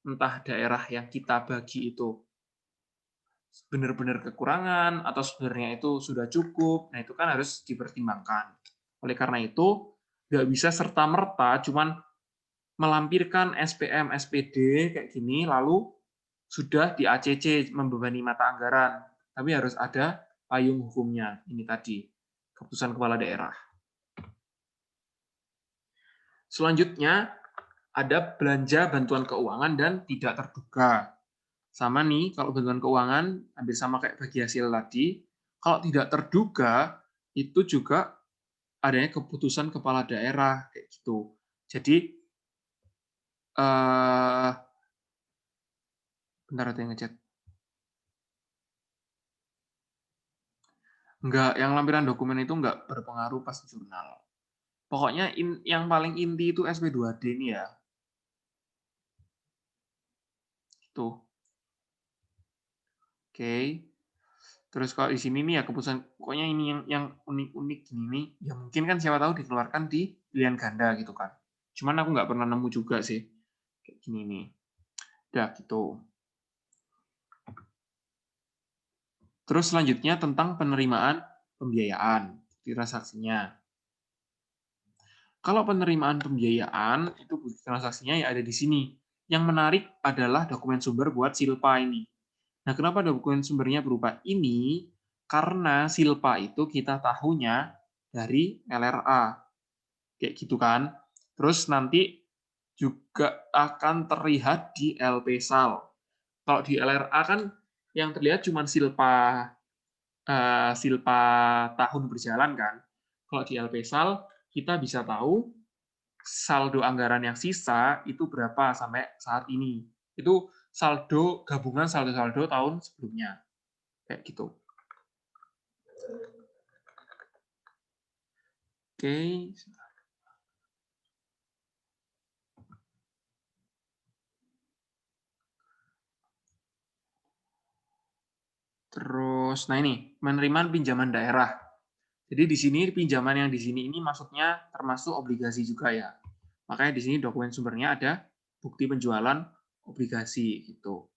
Entah daerah yang kita bagi itu benar-benar kekurangan atau sebenarnya itu sudah cukup. Nah, itu kan harus dipertimbangkan. Oleh karena itu, nggak bisa serta-merta cuman melampirkan SPM, SPD kayak gini, lalu sudah di ACC membebani mata anggaran. Tapi harus ada payung hukumnya. Ini tadi, keputusan kepala daerah. Selanjutnya, ada belanja bantuan keuangan dan tidak terduga. Sama nih, kalau bantuan keuangan, hampir sama kayak bagi hasil tadi. Kalau tidak terduga, itu juga adanya keputusan kepala daerah, kayak gitu. Jadi, bentar ada yang ngechat. Enggak, yang lampiran dokumen itu enggak berpengaruh pas jurnal. Pokoknya yang paling inti itu SP2D ini ya. Tuh. Oke. Terus kalau di sini nih ya keputusan, pokoknya ini yang unik-unik gini nih, ya mungkin kan siapa tahu dikeluarkan di pilihan ganda gitu kan. Cuman aku nggak pernah nemu juga sih. Kayak gini nih. Udah gitu. Terus selanjutnya tentang penerimaan pembiayaan di transaksinya. Kalau penerimaan pembiayaan, itu bukti transaksinya ya ada di sini. Yang menarik adalah dokumen sumber buat Silpa ini. Nah, kenapa dokumen sumbernya berupa ini? Karena Silpa itu kita tahunya dari LRA. Kayak gitu kan. Terus nanti juga akan terlihat di LPSAL. Kalau di LRA kan yang terlihat cuma Silpa tahun berjalan kan. Kalau di LPSAL kita bisa tahu saldo anggaran yang sisa itu berapa sampai saat ini. Itu saldo gabungan saldo-saldo tahun sebelumnya. Kayak gitu. Oke. Terus, nah ini, penerimaan pinjaman daerah. Jadi di sini pinjaman yang di sini ini maksudnya termasuk obligasi juga ya. Makanya di sini dokumen sumbernya ada bukti penjualan obligasi gitu.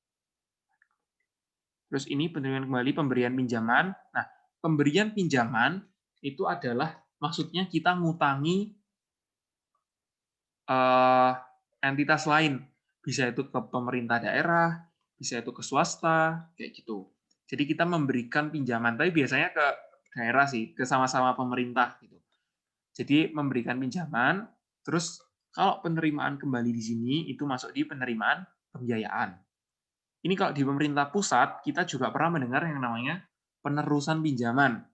Terus ini penerimaan kembali, pemberian pinjaman. Nah, pemberian pinjaman itu adalah maksudnya kita ngutangi entitas lain. Bisa itu ke pemerintah daerah, bisa itu ke swasta, kayak gitu. Jadi kita memberikan pinjaman, tapi biasanya ke daerah sih, ke sama-sama pemerintah gitu. Jadi memberikan pinjaman, terus kalau penerimaan kembali di sini itu masuk di penerimaan pembiayaan. Ini kalau di pemerintah pusat, kita juga pernah mendengar yang namanya penerusan pinjaman.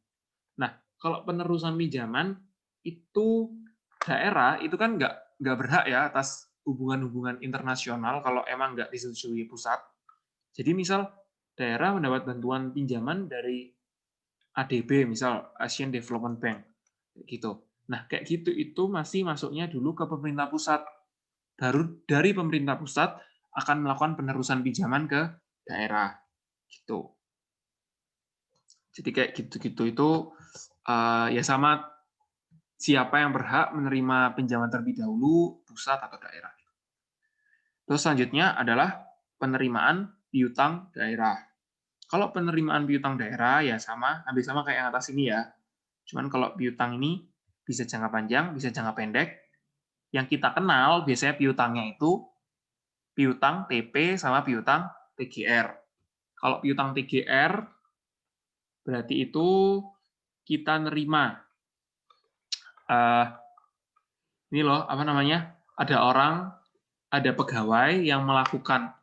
Nah, kalau penerusan pinjaman, itu daerah itu kan nggak berhak ya atas hubungan-hubungan internasional kalau emang nggak disetujui pusat. Jadi misal daerah mendapat bantuan pinjaman dari ADB, misal Asian Development Bank, gitu. Nah, kayak gitu itu masih masuknya dulu ke pemerintah pusat. Baru dari pemerintah pusat akan melakukan penerusan pinjaman ke daerah, gitu. Jadi kayak gitu-gitu itu ya sama siapa yang berhak menerima pinjaman terlebih dahulu, pusat atau daerah. Terus selanjutnya adalah penerimaan piutang daerah. Kalau penerimaan piutang daerah ya sama, hampir sama kayak yang atas ini ya. Cuman kalau piutang ini bisa jangka panjang, bisa jangka pendek. Yang kita kenal biasanya piutangnya itu piutang TP sama piutang TGR. Kalau piutang TGR berarti itu kita nerima ini loh, apa namanya? Ada pegawai yang melakukan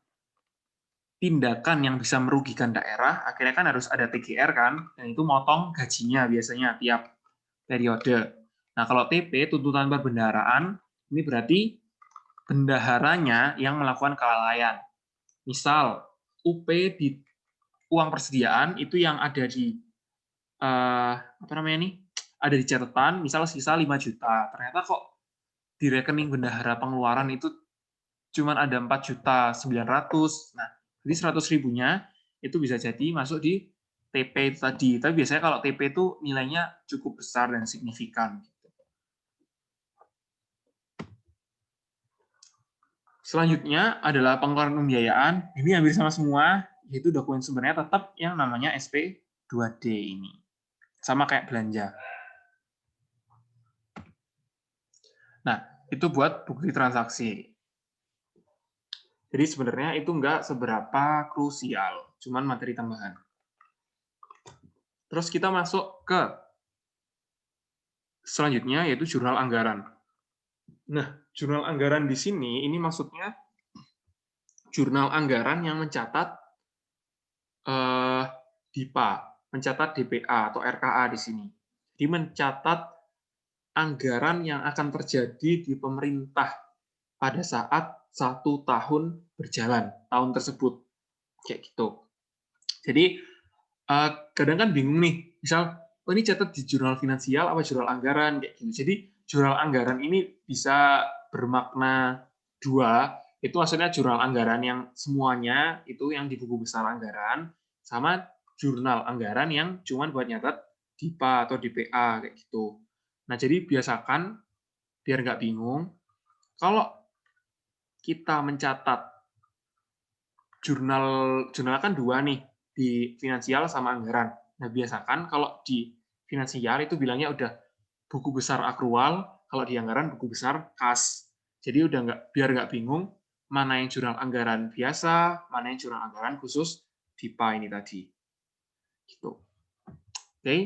tindakan yang bisa merugikan daerah, akhirnya kan harus ada TGR kan, dan itu motong gajinya biasanya tiap periode. Nah, kalau TP, tuntutan perbendaharaan, ini berarti bendaharanya yang melakukan kelalaian. Misal, UP di uang persediaan itu yang ada di apa namanya nih? Ada di catatan, misal sisa 5 juta. Ternyata kok di rekening bendahara pengeluaran itu cuma ada 4.900.000. Nah, jadi 100 ribunya itu bisa jadi masuk di TP itu tadi. Tapi biasanya kalau TP itu nilainya cukup besar dan signifikan. Selanjutnya adalah pengeluaran pembiayaan. Ini hampir sama semua, yaitu dokumen sumbernya tetap yang namanya SP2D ini. Sama kayak belanja. Nah, itu buat bukti transaksi. Jadi sebenarnya itu nggak seberapa krusial, cuman materi tambahan. Terus kita masuk ke selanjutnya, yaitu jurnal anggaran. Nah, jurnal anggaran di sini, ini maksudnya jurnal anggaran yang mencatat DIPA, mencatat DPA atau RKA di sini. Jadi mencatat anggaran yang akan terjadi di pemerintah pada saat 1 tahun berjalan, tahun tersebut. Kayak gitu. Jadi, kadang kan bingung nih, misal, oh ini catat di jurnal finansial apa jurnal anggaran, kayak gitu. Jadi, jurnal anggaran ini bisa bermakna dua, itu maksudnya jurnal anggaran yang semuanya itu yang di buku besar anggaran, sama jurnal anggaran yang cuma buat nyatat DIPA atau DPA, kayak gitu. Nah, jadi biasakan, biar nggak bingung, kalau kita mencatat jurnal kan dua nih, di finansial sama anggaran. Nah, biasakan kalau di finansial itu bilangnya udah buku besar akrual, kalau di anggaran buku besar kas. Jadi biar nggak bingung mana yang jurnal anggaran biasa, mana yang jurnal anggaran khusus DIPA ini tadi. Gitu. Oke.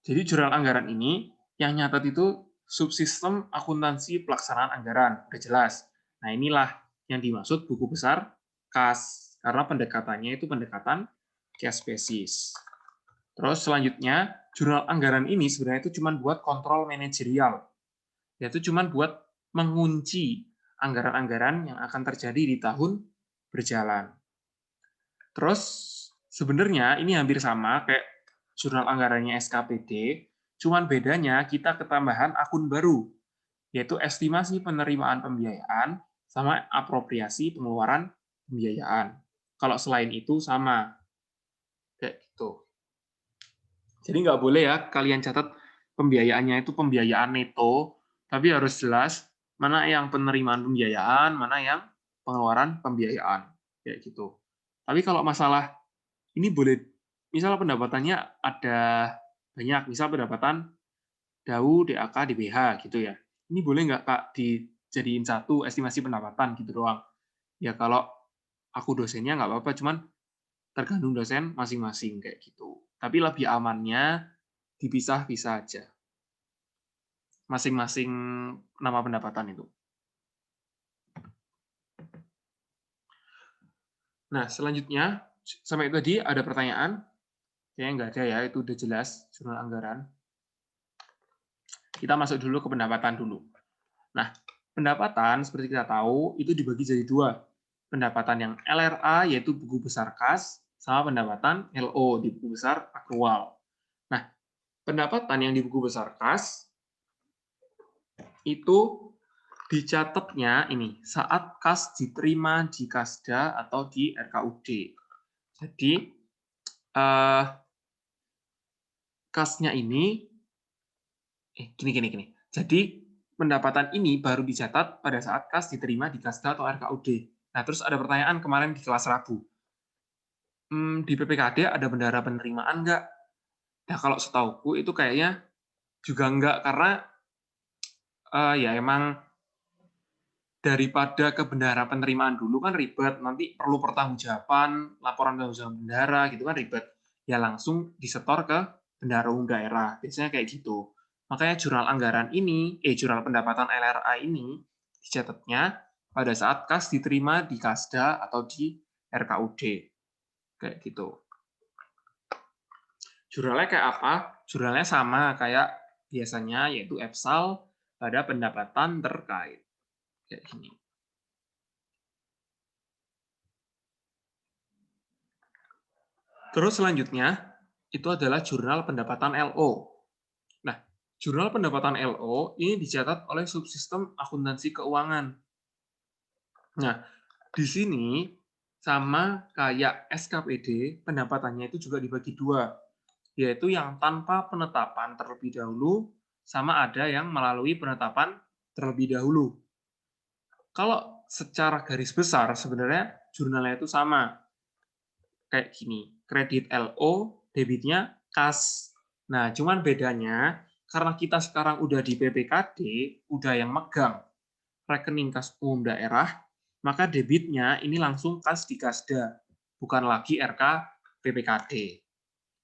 Jadi jurnal anggaran ini yang nyatat itu subsistem akuntansi pelaksanaan anggaran, udah jelas. Nah, inilah yang dimaksud buku besar kas, karena pendekatannya itu pendekatan cash basis. Terus selanjutnya, jurnal anggaran ini sebenarnya itu cuma buat kontrol manajerial. Yaitu cuma buat mengunci anggaran-anggaran yang akan terjadi di tahun berjalan. Terus sebenarnya ini hampir sama kayak jurnal anggarannya SKPD, cuman bedanya kita ketambahan akun baru, yaitu estimasi penerimaan pembiayaan sama apropriasi pengeluaran pembiayaan. Kalau selain itu sama, kayak gitu. Jadi nggak boleh ya kalian catat pembiayaannya itu pembiayaan neto, tapi harus jelas mana yang penerimaan pembiayaan, mana yang pengeluaran pembiayaan, kayak gitu. Tapi kalau masalah ini boleh, misal pendapatannya ada banyak, misal pendapatan DAU, DAK, DBH gitu ya. Ini boleh nggak Kak dijadiin satu estimasi pendapatan gitu doang? Ya kalau aku dosennya nggak apa-apa, cuman tergantung dosen masing-masing kayak gitu. Tapi lebih amannya dipisah-pisah aja. Masing-masing nama pendapatan itu. Nah, selanjutnya, sampai tadi ada pertanyaan? Kayaknya nggak ada ya, itu udah jelas, jurnal anggaran. Kita masuk dulu ke pendapatan dulu. Nah, pendapatan, seperti kita tahu, itu dibagi jadi dua. Pendapatan yang LRA, yaitu buku besar kas, sama pendapatan LO, di buku besar akrual. Nah, pendapatan yang di buku besar kas, itu dicatatnya ini, saat kas diterima di Kasda atau di RKUD. Jadi, kasnya ini, gini. Jadi, pendapatan ini baru dicatat pada saat kas diterima di Kasda atau RKUD. Nah, terus ada pertanyaan kemarin di kelas Rabu. Di PPKD ada bendahara penerimaan nggak? Nah, kalau setauku itu kayaknya juga nggak, karena ya emang daripada ke bendahara penerimaan dulu kan ribet, nanti perlu pertanggungjawaban, laporan pertanggungjawaban bendahara gitu kan ribet. Ya langsung disetor ke bendahara umum daerah. Biasanya kayak gitu. Makanya jurnal anggaran ini, jurnal pendapatan LRA ini dicatatnya pada saat kas diterima di Kasda atau di RKUD. Kayak gitu. Jurnalnya kayak apa? Jurnalnya sama kayak biasanya, yaitu EPSAL pada pendapatan terkait. Kayak gini. Terus selanjutnya, itu adalah jurnal pendapatan LO. Nah, jurnal pendapatan LO ini dicatat oleh subsistem akuntansi keuangan. Nah, di sini sama kayak SKPD, pendapatannya itu juga dibagi dua, yaitu yang tanpa penetapan terlebih dahulu, sama ada yang melalui penetapan terlebih dahulu. Kalau secara garis besar, sebenarnya jurnalnya itu sama. Kayak gini, kredit LO, debitnya kas. Nah, cuman bedanya, karena kita sekarang udah di PPKD, udah yang megang rekening kas umum daerah, maka debitnya ini langsung kas di Kasda, bukan lagi RK PPKD.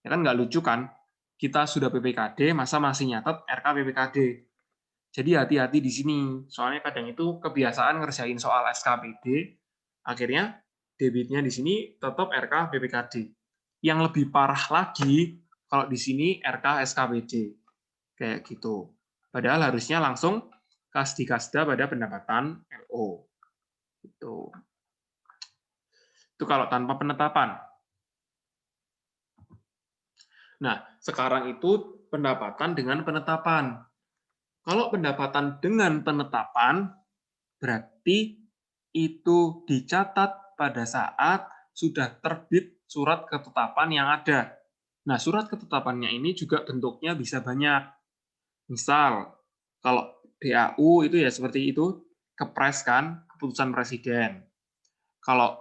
Ya kan nggak lucu kan? Kita sudah PPKD, masa masih nyatet RK PPKD. Jadi hati-hati di sini, soalnya kadang itu kebiasaan ngerjain soal SKPD, akhirnya debitnya di sini tetap RK PPKD. Yang lebih parah lagi, kalau di sini RK SKPD. Kayak gitu. Padahal harusnya langsung kas di Kasda pada pendapatan LO. Itu kalau tanpa penetapan. Nah, sekarang itu pendapatan dengan penetapan. Kalau pendapatan dengan penetapan, berarti itu dicatat pada saat sudah terbit surat ketetapan yang ada. Nah, surat ketetapannya ini juga bentuknya bisa banyak. Misal, kalau DAU itu ya seperti itu, kepres kan, keputusan presiden. Kalau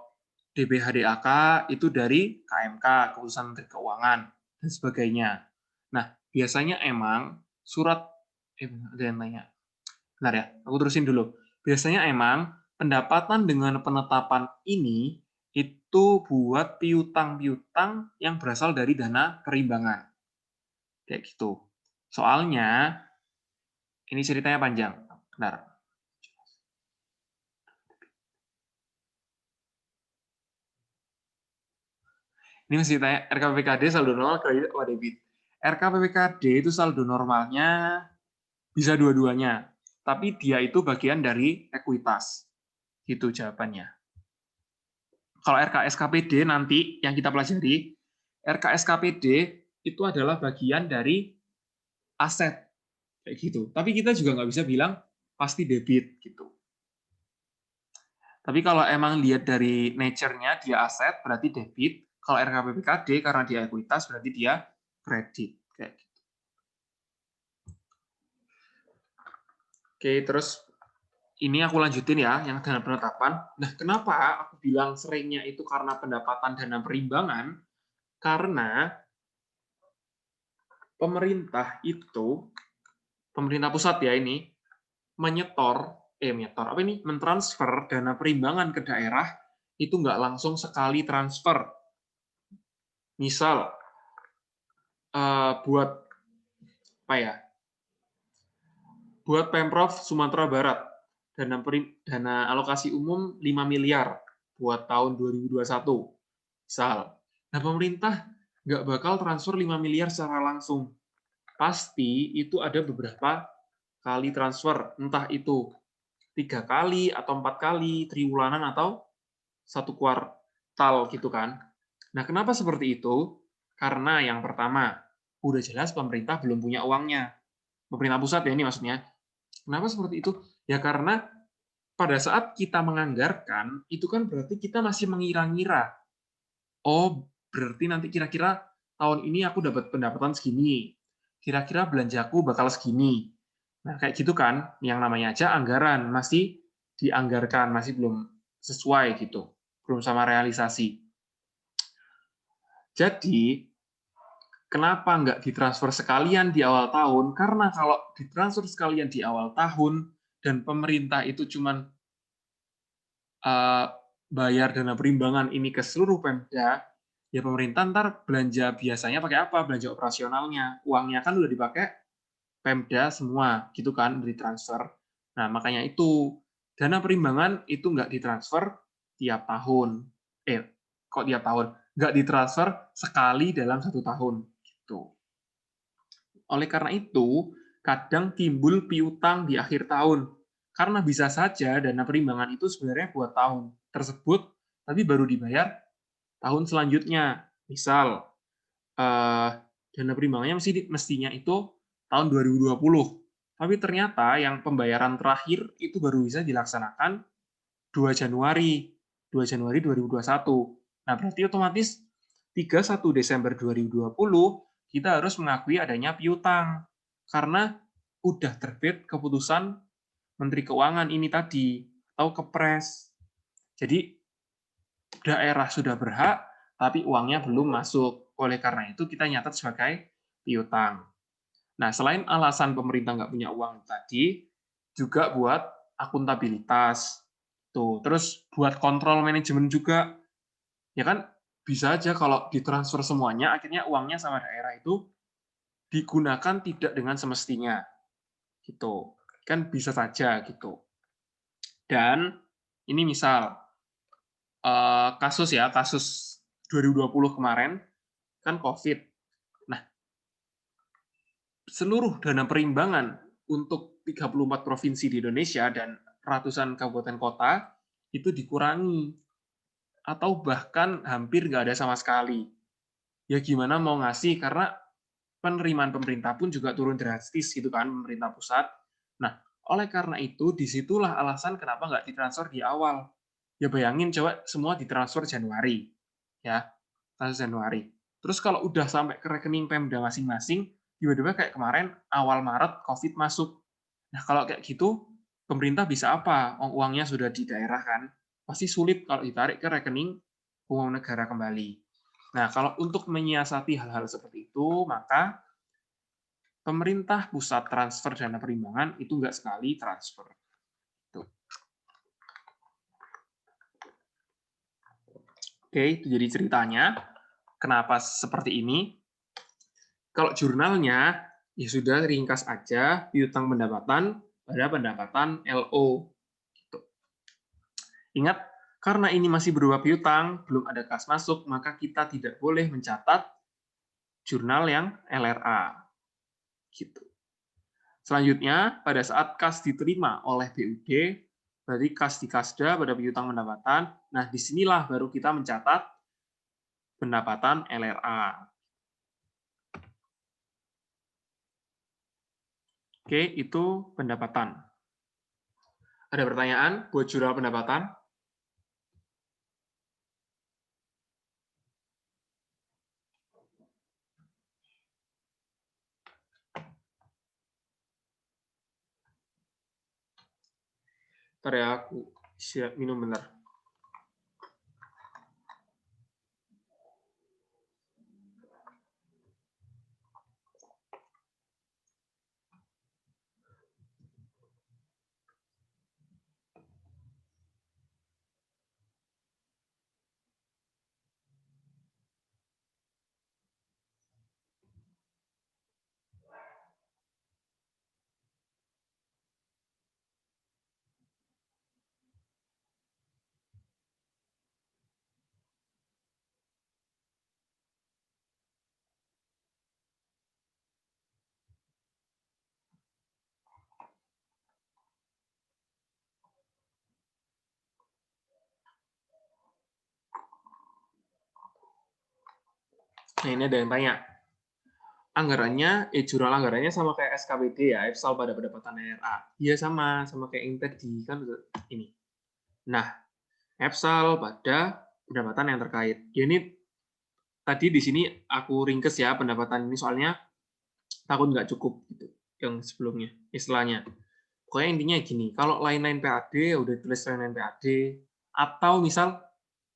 DBHDAK itu dari KMK, keputusan Menteri Keuangan, dan sebagainya. Nah, biasanya emang surat, ada yang tanya. Bentar ya, aku terusin dulu. Biasanya emang pendapatan dengan penetapan ini itu buat piutang-piutang yang berasal dari dana perimbangan. Kayak gitu. Soalnya, ini ceritanya panjang. Bentar. Ini masih tanya, RKPKD saldo normal kredit atau debit? RKPKD itu saldo normalnya bisa dua-duanya. Tapi dia itu bagian dari ekuitas. Itu jawabannya. Kalau RKSKPD nanti yang kita pelajari, RKSKPD itu adalah bagian dari aset kayak gitu. Tapi kita juga nggak bisa bilang pasti debit gitu. Tapi kalau emang lihat dari nature-nya dia aset berarti debit. Kalau RKPBKD karena dia ekuitas berarti dia kredit kayak gitu. Oke, terus ini aku lanjutin ya yang dana penetapan. Nah, kenapa aku bilang seringnya itu karena pendapatan dana perimbangan? Karena pemerintah pusat ya ini, mentransfer dana perimbangan ke daerah itu nggak langsung sekali transfer. Misal, buat Pemprov Sumatera Barat, dana alokasi umum 5 miliar buat tahun 2021. Misal. Nah, pemerintah nggak bakal transfer 5 miliar secara langsung. Pasti itu ada beberapa kali transfer, entah itu 3 kali atau 4 kali, triwulanan atau 1 kuartal gitu kan. Nah, kenapa seperti itu? Karena yang pertama, udah jelas pemerintah belum punya uangnya. Pemerintah pusat ya ini maksudnya. Kenapa seperti itu? Ya karena pada saat kita menganggarkan, itu kan berarti kita masih mengira-ngira. Oh, berarti nanti kira-kira tahun ini aku dapat pendapatan segini. Kira-kira belanjaku bakal segini. Nah, kayak gitu kan, yang namanya aja anggaran, masih dianggarkan, masih belum sesuai gitu. Belum sama realisasi. Jadi, kenapa nggak ditransfer sekalian di awal tahun? Karena kalau ditransfer sekalian di awal tahun, dan pemerintah itu cuman bayar dana perimbangan ini ke seluruh Pemda, ya pemerintah ntar belanja biasanya pakai apa? Belanja operasionalnya. Uangnya kan udah dipakai Pemda semua, gitu kan, udah ditransfer. Nah, makanya itu, dana perimbangan itu nggak ditransfer tiap tahun. Kok tiap tahun? Nggak ditransfer sekali dalam 1 tahun. Gitu. Oleh karena itu, kadang timbul piutang di akhir tahun. Karena bisa saja dana perimbangan itu sebenarnya buat tahun tersebut, tapi baru dibayar tahun selanjutnya. Misal, dana perimbangannya mestinya itu tahun 2020. Tapi ternyata yang pembayaran terakhir itu baru bisa dilaksanakan 2 Januari 2021. Nah, berarti otomatis 31 Desember 2020 kita harus mengakui adanya piutang karena udah terbit keputusan Menteri Keuangan ini tadi atau Kepres. Jadi daerah sudah berhak tapi uangnya belum masuk. Oleh karena itu kita nyatat sebagai piutang. Nah, selain alasan pemerintah nggak punya uang tadi, juga buat akuntabilitas. Tuh, terus buat kontrol manajemen juga. Ya kan, bisa aja kalau ditransfer semuanya, akhirnya uangnya sama daerah itu digunakan tidak dengan semestinya. Gitu. Kan bisa saja gitu. Dan ini misal, kasus 2020 kemarin, kan COVID. Nah, seluruh dana perimbangan untuk 34 provinsi di Indonesia dan ratusan kabupaten kota itu dikurangi atau bahkan hampir nggak ada sama sekali. Ya gimana mau ngasih karena penerimaan pemerintah pun juga turun drastis gitu kan, pemerintah pusat. Nah, oleh karena itu disitulah alasan kenapa nggak ditransfer di awal. Ya bayangin coba semua ditransfer Januari, ya, kasus Januari. Terus kalau udah sampai ke rekening Pemda masing-masing, tiba-tiba kayak kemarin awal Maret COVID masuk. Nah, kalau kayak gitu, pemerintah bisa apa? Uangnya sudah di daerah kan? Pasti sulit kalau ditarik ke rekening uang negara kembali. Nah, kalau untuk menyiasati hal-hal seperti itu, maka pemerintah pusat transfer dana perimbangan itu nggak sekali transfer. Tuh. Oke, itu jadi ceritanya. Kenapa seperti ini? Kalau jurnalnya, ya sudah ringkas aja, piutang pendapatan pada pendapatan LO. Gitu. Ingat, karena ini masih berupa piutang, belum ada kas masuk, maka kita tidak boleh mencatat jurnal yang LRA. Gitu. Selanjutnya, pada saat kas diterima oleh BUD, berarti kas di kasda pada piutang pendapatan, nah disinilah baru kita mencatat pendapatan LRA. Oke, itu pendapatan. Ada pertanyaan buat jurnal pendapatan? Ntar ya, aku siap minum bentar. Nah, ini ada yang tanya. Anggarannya, jurnal anggarannya sama kayak SKPD ya, EFSAL pada pendapatan daerah. Iya sama kayak yang tadi kan ini. Nah, EFSAL pada pendapatan yang terkait. Ya, ini tadi di sini aku ringkes ya pendapatan ini soalnya takut nggak cukup gitu yang sebelumnya istilahnya. Pokoknya intinya gini, kalau lain-lain PAD ya udah tulis lain-lain PAD, atau misal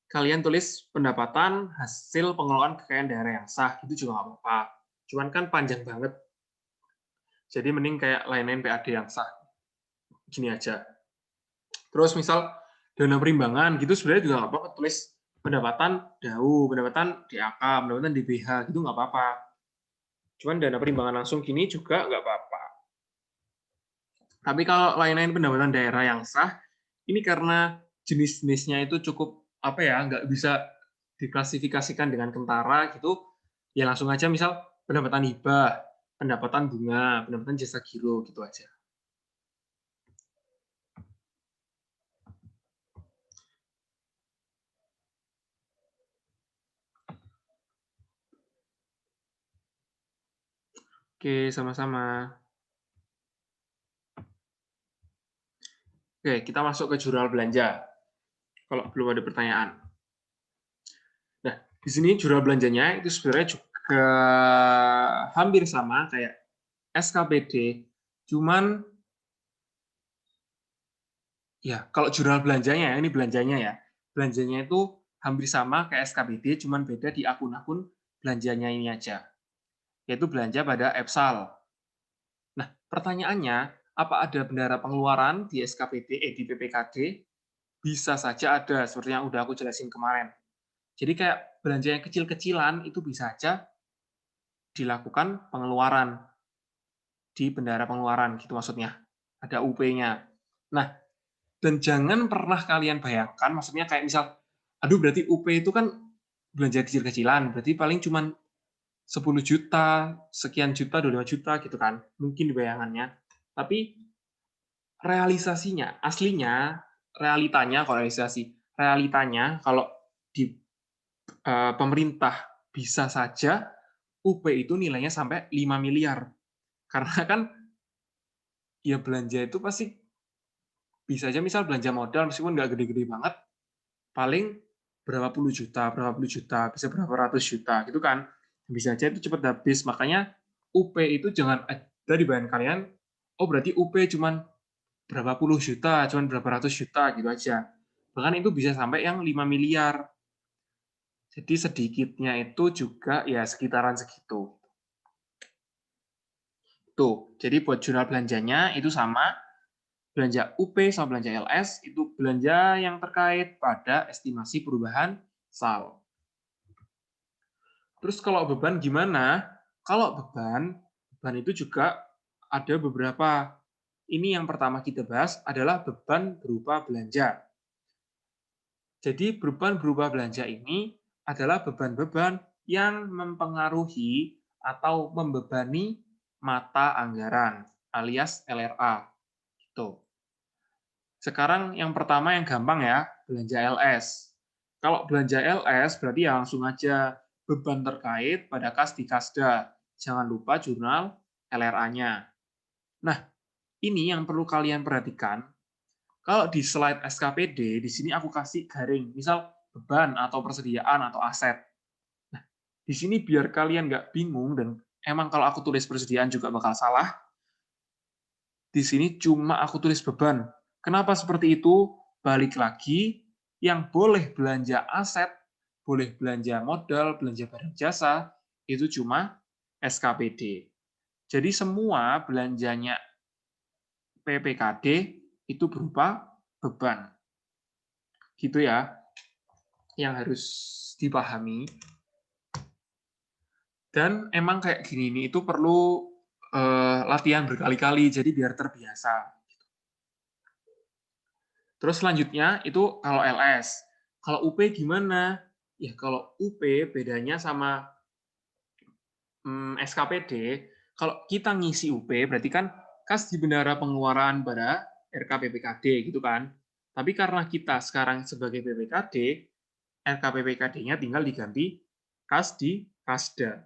kalian tulis pendapatan hasil pengelolaan kekayaan daerah yang sah, itu juga nggak apa-apa. Cuman kan panjang banget. Jadi mending kayak lain-lain PAD yang sah. Gini aja. Terus misal dana perimbangan gitu sebenarnya juga nggak apa-apa tulis pendapatan DAU, pendapatan DAK, pendapatan DBH gitu nggak apa-apa. Cuman dana perimbangan langsung gini juga nggak apa-apa. Tapi kalau lain-lain pendapatan daerah yang sah, ini karena jenis-jenisnya itu cukup apa ya, nggak bisa diklasifikasikan dengan kentara gitu, ya langsung aja misal pendapatan hibah, pendapatan bunga, pendapatan jasa giro gitu aja. Oke, sama-sama. Oke, kita masuk ke jurnal belanja. Kalau belum ada pertanyaan. Nah, di sini jurnal belanjanya itu sebenarnya juga hampir sama kayak SKPD, cuman ya kalau jurnal belanjanya ya, ini belanjanya ya. Belanjanya itu hampir sama kayak SKPD, cuman beda di akun-akun belanjanya ini aja. Yaitu belanja pada EFSAL. Nah, pertanyaannya, apa ada bendara pengeluaran di SKPD, di PPKD? Bisa saja ada, seperti yang udah aku jelasin kemarin. Jadi kayak belanja yang kecil-kecilan itu bisa aja dilakukan pengeluaran di bendara pengeluaran, gitu maksudnya. Ada UP-nya. Nah, dan jangan pernah kalian bayangkan, maksudnya kayak misal, aduh berarti UP itu kan belanja kecil-kecilan, berarti paling cuman 10 juta, sekian juta, 25 juta gitu kan. Mungkin di bayangannya. Tapi realisasinya, aslinya, realitanya kalau di pemerintah bisa saja UP itu nilainya sampai 5 miliar. Karena kan ya belanja itu pasti bisa aja misal belanja modal meskipun nggak gede-gede banget, paling berapa puluh juta, bisa berapa ratus juta gitu kan. Bisa aja itu cepat habis. Makanya UP itu jangan ada di bayangan kalian, oh berarti UP cuman berapa puluh juta, cuman berapa ratus juta gitu aja. Bahkan itu bisa sampai yang 5 miliar. Jadi sedikitnya itu juga ya sekitaran segitu. Tuh, jadi buat jurnal belanjanya itu sama, belanja UP sama belanja LS itu belanja yang terkait pada estimasi perubahan SAL. Terus kalau beban gimana? Kalau beban itu juga ada beberapa. Ini yang pertama kita bahas adalah beban berupa belanja. Jadi beban berupa belanja ini adalah beban-beban yang mempengaruhi atau membebani mata anggaran alias LRA. Gitu. Sekarang yang pertama yang gampang ya, belanja LS. Kalau belanja LS berarti ya langsung aja beban terkait pada kas di Kasda. Jangan lupa jurnal LRA-nya. Nah, ini yang perlu kalian perhatikan. Kalau di slide SKPD, di sini aku kasih garing, misal beban atau persediaan atau aset. Nah, di sini biar kalian nggak bingung dan emang kalau aku tulis persediaan juga bakal salah, di sini cuma aku tulis beban. Kenapa seperti itu? Balik lagi, yang boleh belanja aset, boleh belanja modal, belanja barang jasa, itu cuma SKPD. Jadi semua belanjanya PPKD itu berupa beban. Gitu ya, yang harus dipahami. Dan emang kayak gini nih, itu perlu latihan berkali-kali, jadi biar terbiasa. Terus selanjutnya itu kalau LS. Kalau UP gimana? Ya kalau UP bedanya sama SKPD, kalau kita ngisi UP berarti kan kas di bendara pengeluaran pada RKPPKD gitu kan. Tapi karena kita sekarang sebagai PPKD, RKPPKD-nya tinggal diganti kas di Kasda.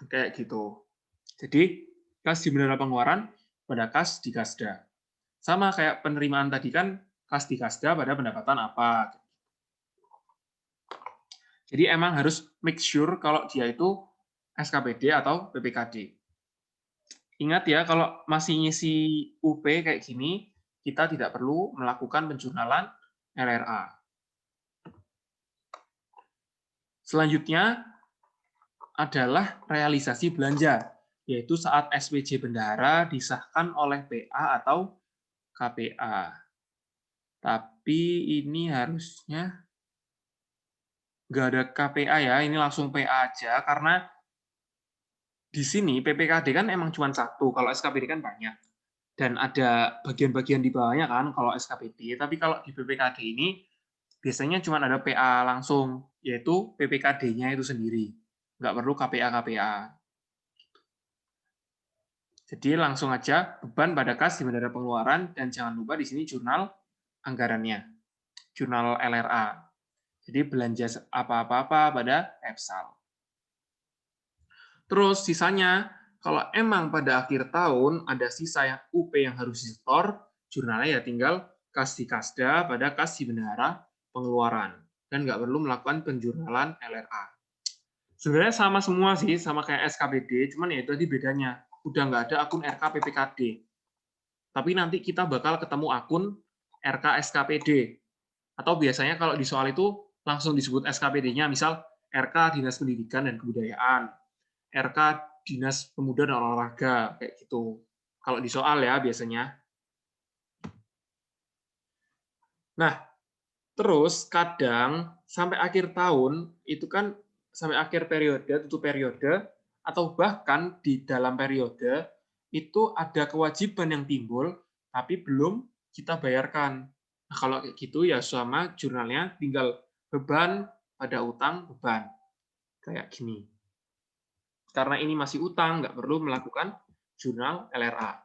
Kayak gitu. Jadi, kas di bendera pengeluaran pada kas di Kasda. Sama kayak penerimaan tadi kan, kas di Kasda pada pendapatan apa. Jadi emang harus make sure kalau dia itu SKPD atau PPKD. Ingat ya, kalau masih ngisi UP kayak gini, kita tidak perlu melakukan penjurnalan LRA. Selanjutnya adalah realisasi belanja, yaitu saat SPJ bendahara disahkan oleh PA atau KPA. Tapi ini harusnya nggak ada KPA ya, ini langsung PA aja, karena di sini PPKD kan emang cuma satu, kalau SKPD kan banyak. Dan ada bagian-bagian di bawahnya kan kalau SKPD, tapi kalau di PPKD ini biasanya cuma ada PA langsung, yaitu PPKD-nya itu sendiri. Nggak perlu KPA-KPA. Jadi langsung aja beban pada kas di bendera pengeluaran, dan jangan lupa di sini jurnal anggarannya, jurnal LRA. Jadi belanja apa-apa pada EPSAL. Terus sisanya, kalau emang pada akhir tahun ada sisa yang UP yang harus disetor, jurnalnya ya tinggal kas di Kasda pada kas di bendahara pengeluaran. Dan nggak perlu melakukan penjurnalan LRA. Sebenarnya sama semua sih, sama kayak SKPD, cuman ya itu tadi bedanya. Udah nggak ada akun RK PPKD. Tapi nanti kita bakal ketemu akun RK SKPD. Atau biasanya kalau di soal itu langsung disebut SKPD-nya, misal RK Dinas Pendidikan dan Kebudayaan, RK Dinas Pemuda dan Olahraga, kayak gitu. Kalau di soal ya biasanya. Nah, terus kadang sampai akhir tahun, itu kan sampai akhir periode, tutup periode, atau bahkan di dalam periode, itu ada kewajiban yang timbul, tapi belum kita bayarkan. Nah, kalau kayak gitu ya sama jurnalnya tinggal beban pada utang beban. Kayak gini. Karena ini masih utang, nggak perlu melakukan jurnal LRA.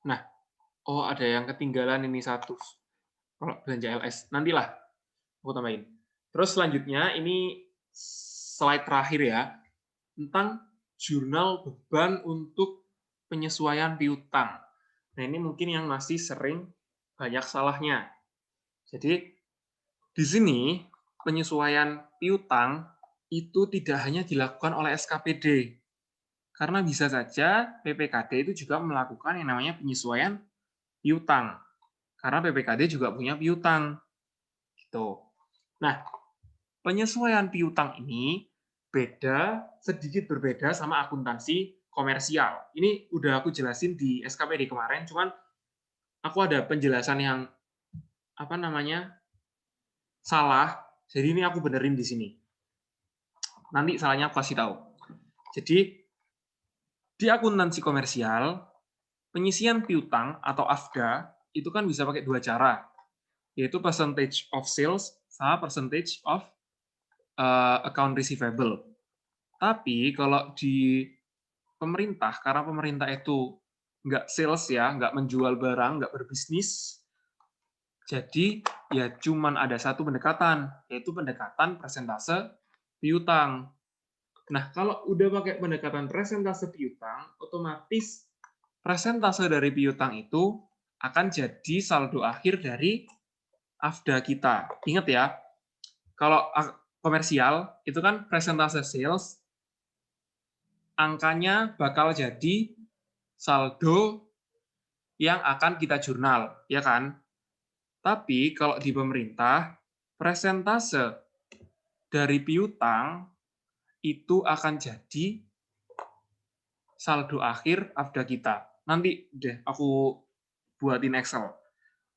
Nah, oh ada yang ketinggalan ini satu. Kalau belanja LS, nantilah aku tambahin. Terus selanjutnya, ini slide terakhir ya, tentang jurnal beban untuk penyesuaian piutang. Nah, ini mungkin yang masih sering banyak salahnya. Jadi, di sini penyesuaian piutang itu tidak hanya dilakukan oleh SKPD, karena bisa saja PPKD itu juga melakukan yang namanya penyesuaian piutang. Karena PPKD juga punya piutang. Gitu. Nah, penyesuaian piutang ini sedikit berbeda sama akuntansi komersial. Ini udah aku jelasin di SKPD kemarin, cuman aku ada penjelasan yang salah. Jadi ini aku benerin di sini. Nanti salahnya aku kasih tahu. Jadi di akuntansi komersial, penyisian piutang atau AFDA itu kan bisa pakai dua cara, yaitu percentage of sales sama percentage of account receivable. Tapi kalau di pemerintah, karena pemerintah itu nggak sales ya, nggak menjual barang, nggak berbisnis, jadi ya cuman ada satu pendekatan, yaitu pendekatan persentase piutang. Nah, kalau udah pakai pendekatan persentase piutang, otomatis persentase dari piutang itu akan jadi saldo akhir dari AFDA kita. Ingat ya, kalau komersial itu kan persentase sales, angkanya bakal jadi saldo yang akan kita jurnal, ya kan? Tapi kalau di pemerintah, persentase dari piutang itu akan jadi saldo akhir AFDA kita. Nanti deh aku buatin Excel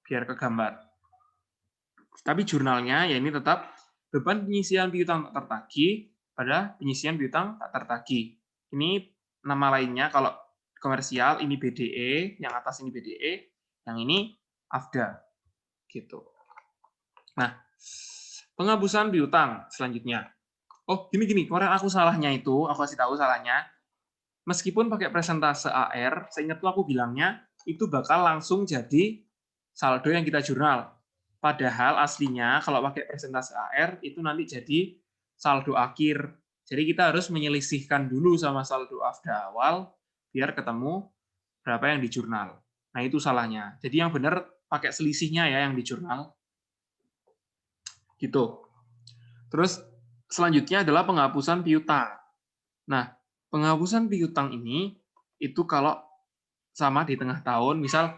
biar kegambar. Tapi jurnalnya ya ini tetap beban penyisian piutang tak tertagih pada penyisian piutang tak tertagih. Ini nama lainnya, kalau komersial ini BDE, yang atas ini BDE, yang ini AFDA. Gitu. Nah, penghapusan piutang selanjutnya. Oh, gini, kemarin aku salahnya itu, aku kasih tahu salahnya. meskipun pakai persentase AR, seingatku aku bilangnya, itu bakal langsung jadi saldo yang kita jurnal. Padahal aslinya kalau pakai persentase AR, itu nanti jadi saldo akhir. Jadi kita harus menyelisihkan dulu sama saldo AFDA awal, biar ketemu berapa yang di jurnal. Nah, itu salahnya. Jadi yang benar pakai selisihnya ya yang di jurnal. Gitu. Terus selanjutnya adalah penghapusan piutang. Nah, penghapusan piutang ini itu kalau sama di tengah tahun, misal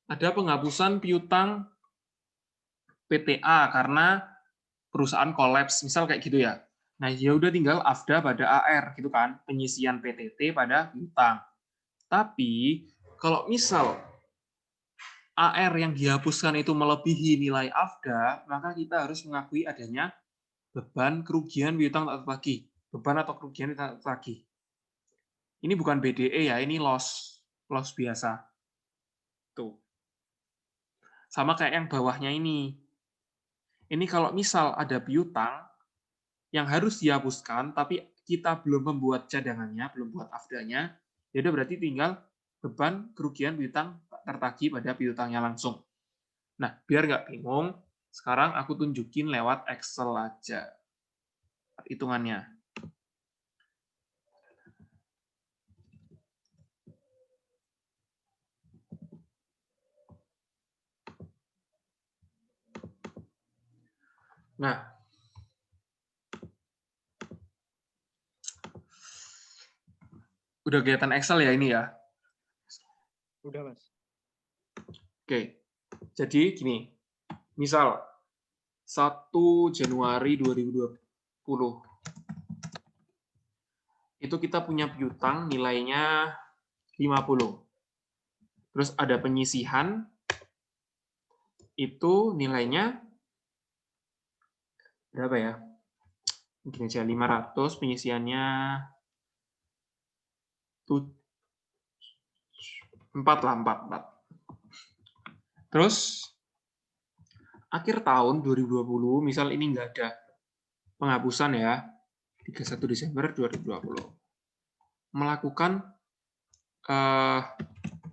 ada penghapusan piutang PTA karena perusahaan kolaps, misal kayak gitu ya. Nah, ya udah tinggal AFDA pada AR gitu kan, penyisian PTT pada piutang. Tapi kalau misal AR yang dihapuskan itu melebihi nilai AFDA, maka kita harus mengakui adanya beban kerugian piutang tak tertagih. Beban atau kerugian tak tertagih. Ini bukan BDE ya, ini loss biasa. Tuh. Sama kayak yang bawahnya ini. Ini kalau misal ada piutang yang harus dihapuskan, tapi kita belum membuat cadangannya, belum buat AFDA-nya, ya udah berarti tinggal beban kerugian piutang tak tertagih pada piutangnya langsung. Nah, biar nggak bingung, sekarang aku tunjukin lewat Excel aja hitungannya. Nah, udah kelihatan Excel ya ini ya? Udah, Mas. Oke, jadi gini, misal 1 Januari 2020, itu kita punya piutang nilainya 50. Terus ada penyisihan, itu nilainya berapa ya? Mungkin aja 500, penyisiannya 4 lah, 4. Terus akhir tahun 2020, misal ini nggak ada penghapusan ya, 31 Desember 2020, melakukan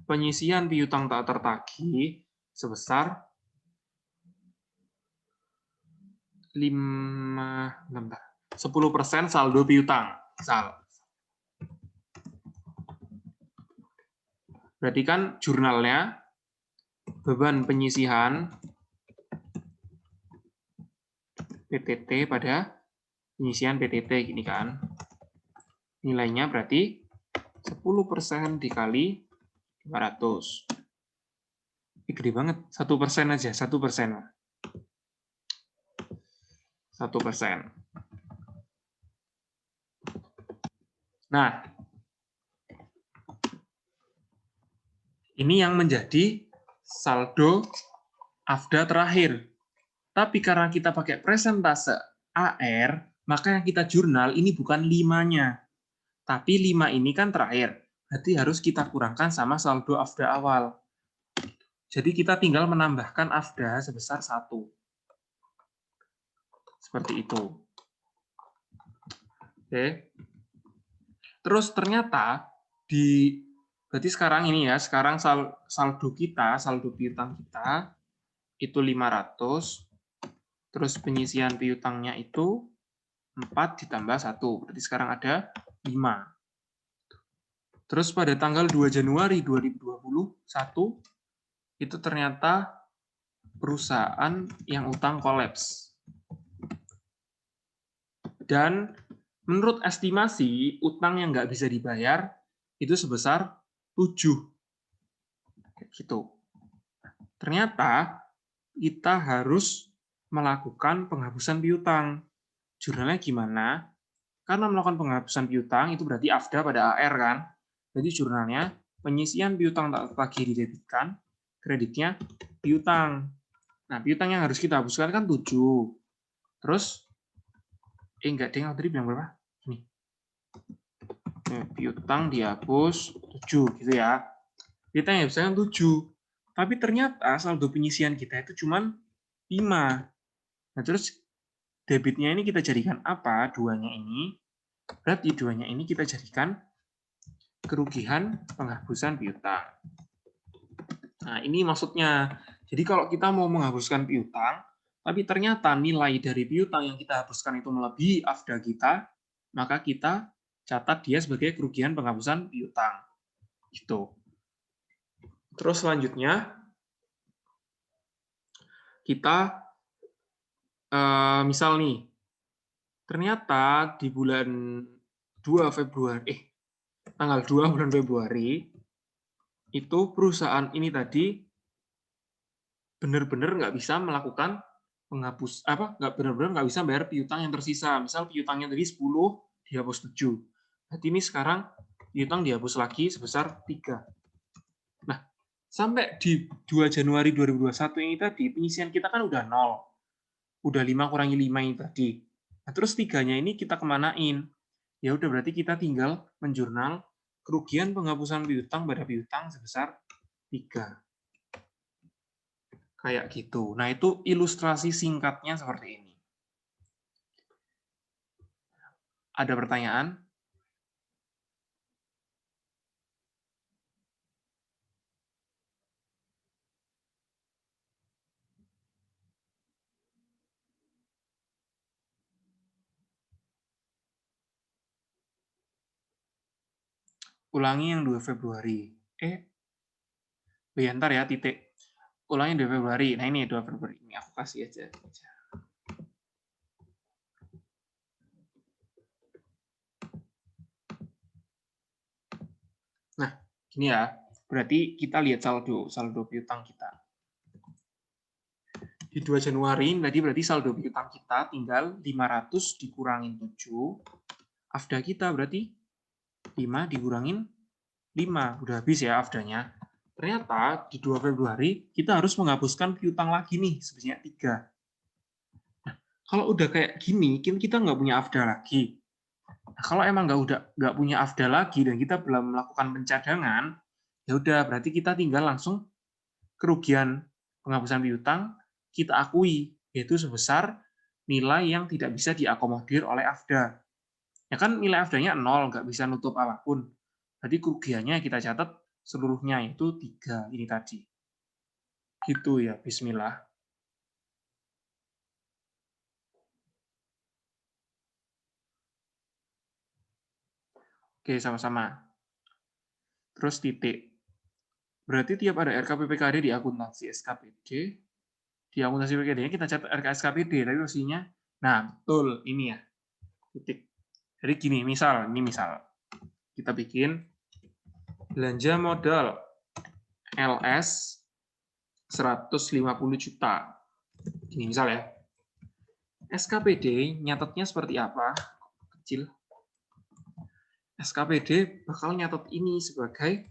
penyisian piutang tak tertagih sebesar 10% saldo piutang. Misal. Berarti kan jurnalnya beban penyisihan PTT pada penyisian PTT gini kan. Nilainya berarti 10% dikali 500. Ini gede banget, 1% aja, 1%. 1%. Nah, ini yang menjadi saldo AFDA terakhir. Tapi karena kita pakai presentase AR, maka yang kita jurnal ini bukan 5-nya. Tapi 5 ini kan terakhir. Berarti harus kita kurangkan sama saldo AFDA awal. Jadi kita tinggal menambahkan AFDA sebesar 1. Seperti itu. Oke. Terus ternyata berarti sekarang ini ya, sekarang saldo kita, saldo piutang kita itu 500, terus penyisian piutangnya itu 4 ditambah 1, berarti sekarang ada 5. Terus pada tanggal 2 Januari 2021, itu ternyata perusahaan yang utang kolaps. Dan menurut estimasi, utang yang nggak bisa dibayar itu sebesar 7. Gitu. Ternyata kita harus melakukan penghapusan piutang. Jurnalnya gimana? Karena melakukan penghapusan piutang itu berarti AFDA pada AR kan? Jadi jurnalnya penyisian piutang tak tertagih didebitkan, kreditnya piutang. Nah, piutang yang harus kita hapuskan kan 7. Terus enggak deh, tadi bilang berapa? Ini. Piutang dihapus 7 gitu ya. Piutang yang hapuskan 7. Tapi ternyata saldo penyisian kita itu cuma 5. Nah, terus debitnya ini kita jadikan apa? 2-nya ini. Berarti 2-nya ini kita jadikan kerugian penghapusan piutang. Nah, ini maksudnya. Jadi kalau kita mau menghapuskan piutang, tapi ternyata nilai dari piutang yang kita hapuskan itu melebihi AFDA kita, maka kita catat dia sebagai kerugian penghapusan piutang. Gitu. Terus selanjutnya, kita misal nih, ternyata di bulan 2 Februari, tanggal 2 bulan Februari, itu perusahaan ini tadi benar-benar nggak bisa melakukan nggak benar-benar nggak bisa bayar piutang yang tersisa. Misal piutangnya tadi 10, dihapus 7. Berarti ini sekarang piutang dihapus lagi sebesar 3. Nah, sampai di 2 Januari 2021 ini tadi, penyisian kita kan udah 0. Udah 5 kurangi 5 ini tadi. Nah, terus 3-nya ini kita kemanain? Ya udah berarti kita tinggal menjurnal kerugian penghapusan piutang pada piutang sebesar 3. Kayak gitu. Nah, itu ilustrasi singkatnya seperti ini. Ada pertanyaan? Ulangi yang 2 Februari. Bentar ya, titik. Ulangi 2 Februari. Nah, ini 2 Februari. Ini aku kasih aja. Nah, gini ya. Berarti kita lihat saldo piutang kita. Di 2 Januari, berarti saldo piutang kita tinggal 500 dikurangin 7. AFDA kita berarti 5 dikurangin 5. Udah habis ya AFDA-nya. Ternyata di 2 Februari kita harus menghapuskan piutang lagi nih sebanyak 3. Nah, kalau udah kayak gini, kita nggak punya AFDA lagi. Nah, kalau emang nggak punya AFDA lagi dan kita belum melakukan pencadangan, ya udah berarti kita tinggal langsung kerugian penghapusan piutang kita akui, yaitu sebesar nilai yang tidak bisa diakomodir oleh AFDA. Ya kan nilai AFDA-nya 0, nggak bisa nutup apapun. Berarti kerugiannya kita catat seluruhnya itu 3 ini tadi. Gitu ya, bismillah. Oke, sama-sama. Terus titik. Berarti tiap ada RKPPKD di akuntansi SKPD, di akuntansi PKD-nya kita catat RKSKPD, tapi posisinya, nah betul, ini ya, titik. Jadi gini, misal, kita bikin belanja modal LS 150 juta. Ini misal ya. SKPD nyatetnya seperti apa? Kecil. SKPD bakal nyatet ini sebagai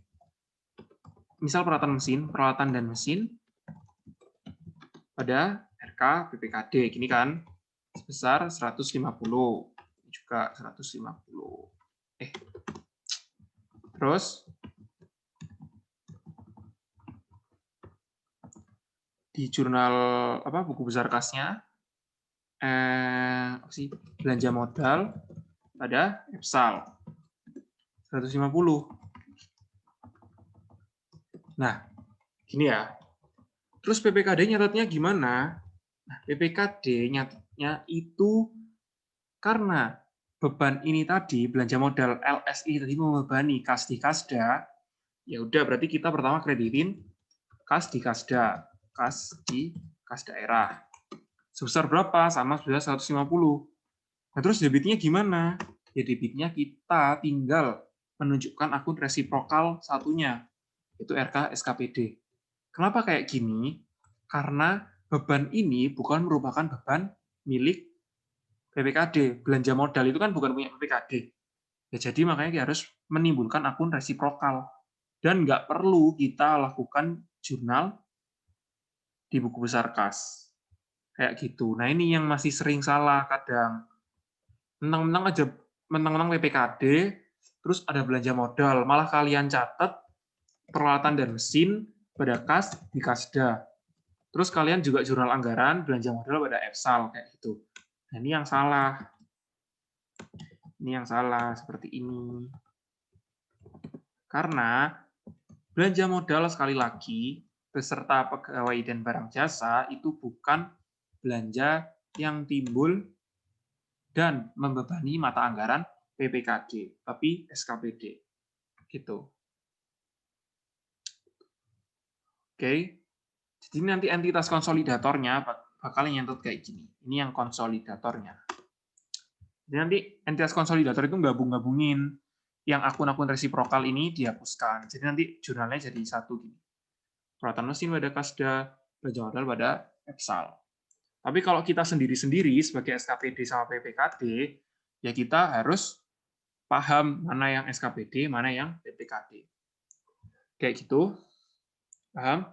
misal peralatan dan mesin pada RK PPKD. Gini kan, sebesar 150. Juga 150. Terus di jurnal buku besar kasnya belanja modal pada EPSAL 150. Nah, gini ya. Terus PPKD nyatetnya gimana? Nah, PPKD nyatetnya itu karena beban ini tadi, belanja modal LSI tadi membebani kas di kasda, ya udah berarti kita pertama kreditin kas di kasda, kas di kas daerah. Sebesar berapa? Sama sebesar 150. Nah, terus debitnya gimana? Ya debitnya kita tinggal menunjukkan akun resiprokal satunya, itu RK SKPD. Kenapa kayak gini? Karena beban ini bukan merupakan beban milik PPKD. Belanja modal itu kan bukan punya PPKD. Ya, jadi makanya harus menimbulkan akun resiprokal. Dan nggak perlu kita lakukan jurnal di buku besar kas. Kayak gitu. Nah, ini yang masih sering salah kadang. Mentang-mentang PPKD, terus ada belanja modal. Malah kalian catat peralatan dan mesin pada kas di kasda. Terus kalian juga jurnal anggaran, belanja modal pada EPSAL, kayak gitu. Nah, ini yang salah. Ini yang salah, seperti ini. Karena belanja modal sekali lagi beserta pegawai dan barang jasa itu bukan belanja yang timbul dan membebani mata anggaran PPKD, tapi SKPD. Gitu. Oke. Jadi nanti entitas konsolidatornya bakal nyentut kayak gini. Ini yang konsolidatornya. Jadi nanti entitas konsolidator itu gabung-gabungin yang akun-akun resiprokal ini dihapuskan. Jadi nanti jurnalnya jadi satu gini. Perawatan mesin pada Kasda, belanja modal pada EPSAL. Tapi kalau kita sendiri-sendiri sebagai SKPD sama PPKD, ya kita harus paham mana yang SKPD, mana yang PPKD. Kayak gitu. Paham?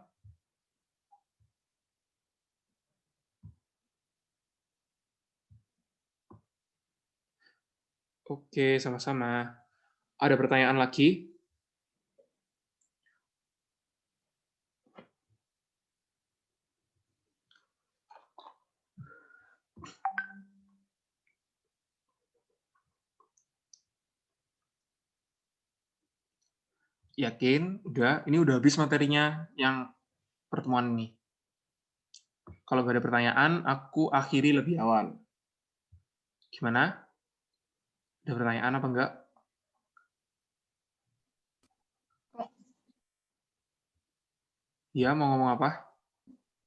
Oke, sama-sama. Ada pertanyaan lagi? Yakin? Udah? Ini udah habis materinya yang pertemuan ini. Kalau nggak ada pertanyaan, aku akhiri lebih awal. Gimana? Ada pertanyaan apa enggak? Iya, mau ngomong apa?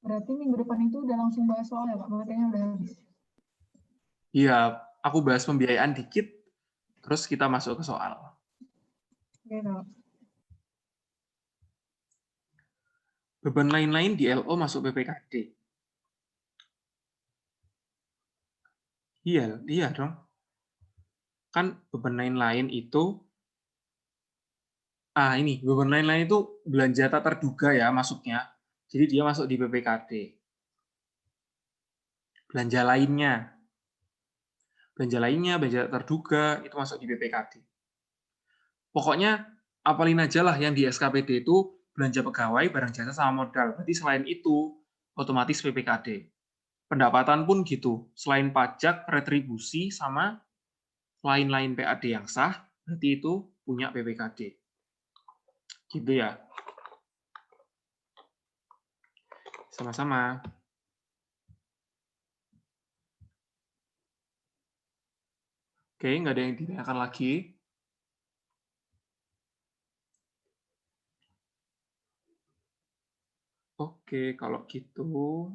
Berarti minggu depan itu udah langsung bahas soal ya Pak? Materinya udah habis. Iya, aku bahas pembiayaan dikit, terus kita masuk ke soal. Oke, Kak. Beban lain-lain di LO masuk PPKD. Iya dong. Kan beban lain-lain itu, ini, beban lain-lain itu belanja tak terduga ya masuknya. Jadi dia masuk di PPKD. Belanja lainnya, belanja tak terduga, itu masuk di PPKD. Pokoknya, apalin aja lah yang di SKPD itu belanja pegawai, barang jasa, sama modal. Berarti selain itu, otomatis PPKD. Pendapatan pun gitu. Selain pajak, retribusi, sama lain-lain PAD yang sah, berarti itu punya PPKD. Gitu ya. Sama-sama. Oke, nggak ada yang ditanyakan lagi. Oke, kalau gitu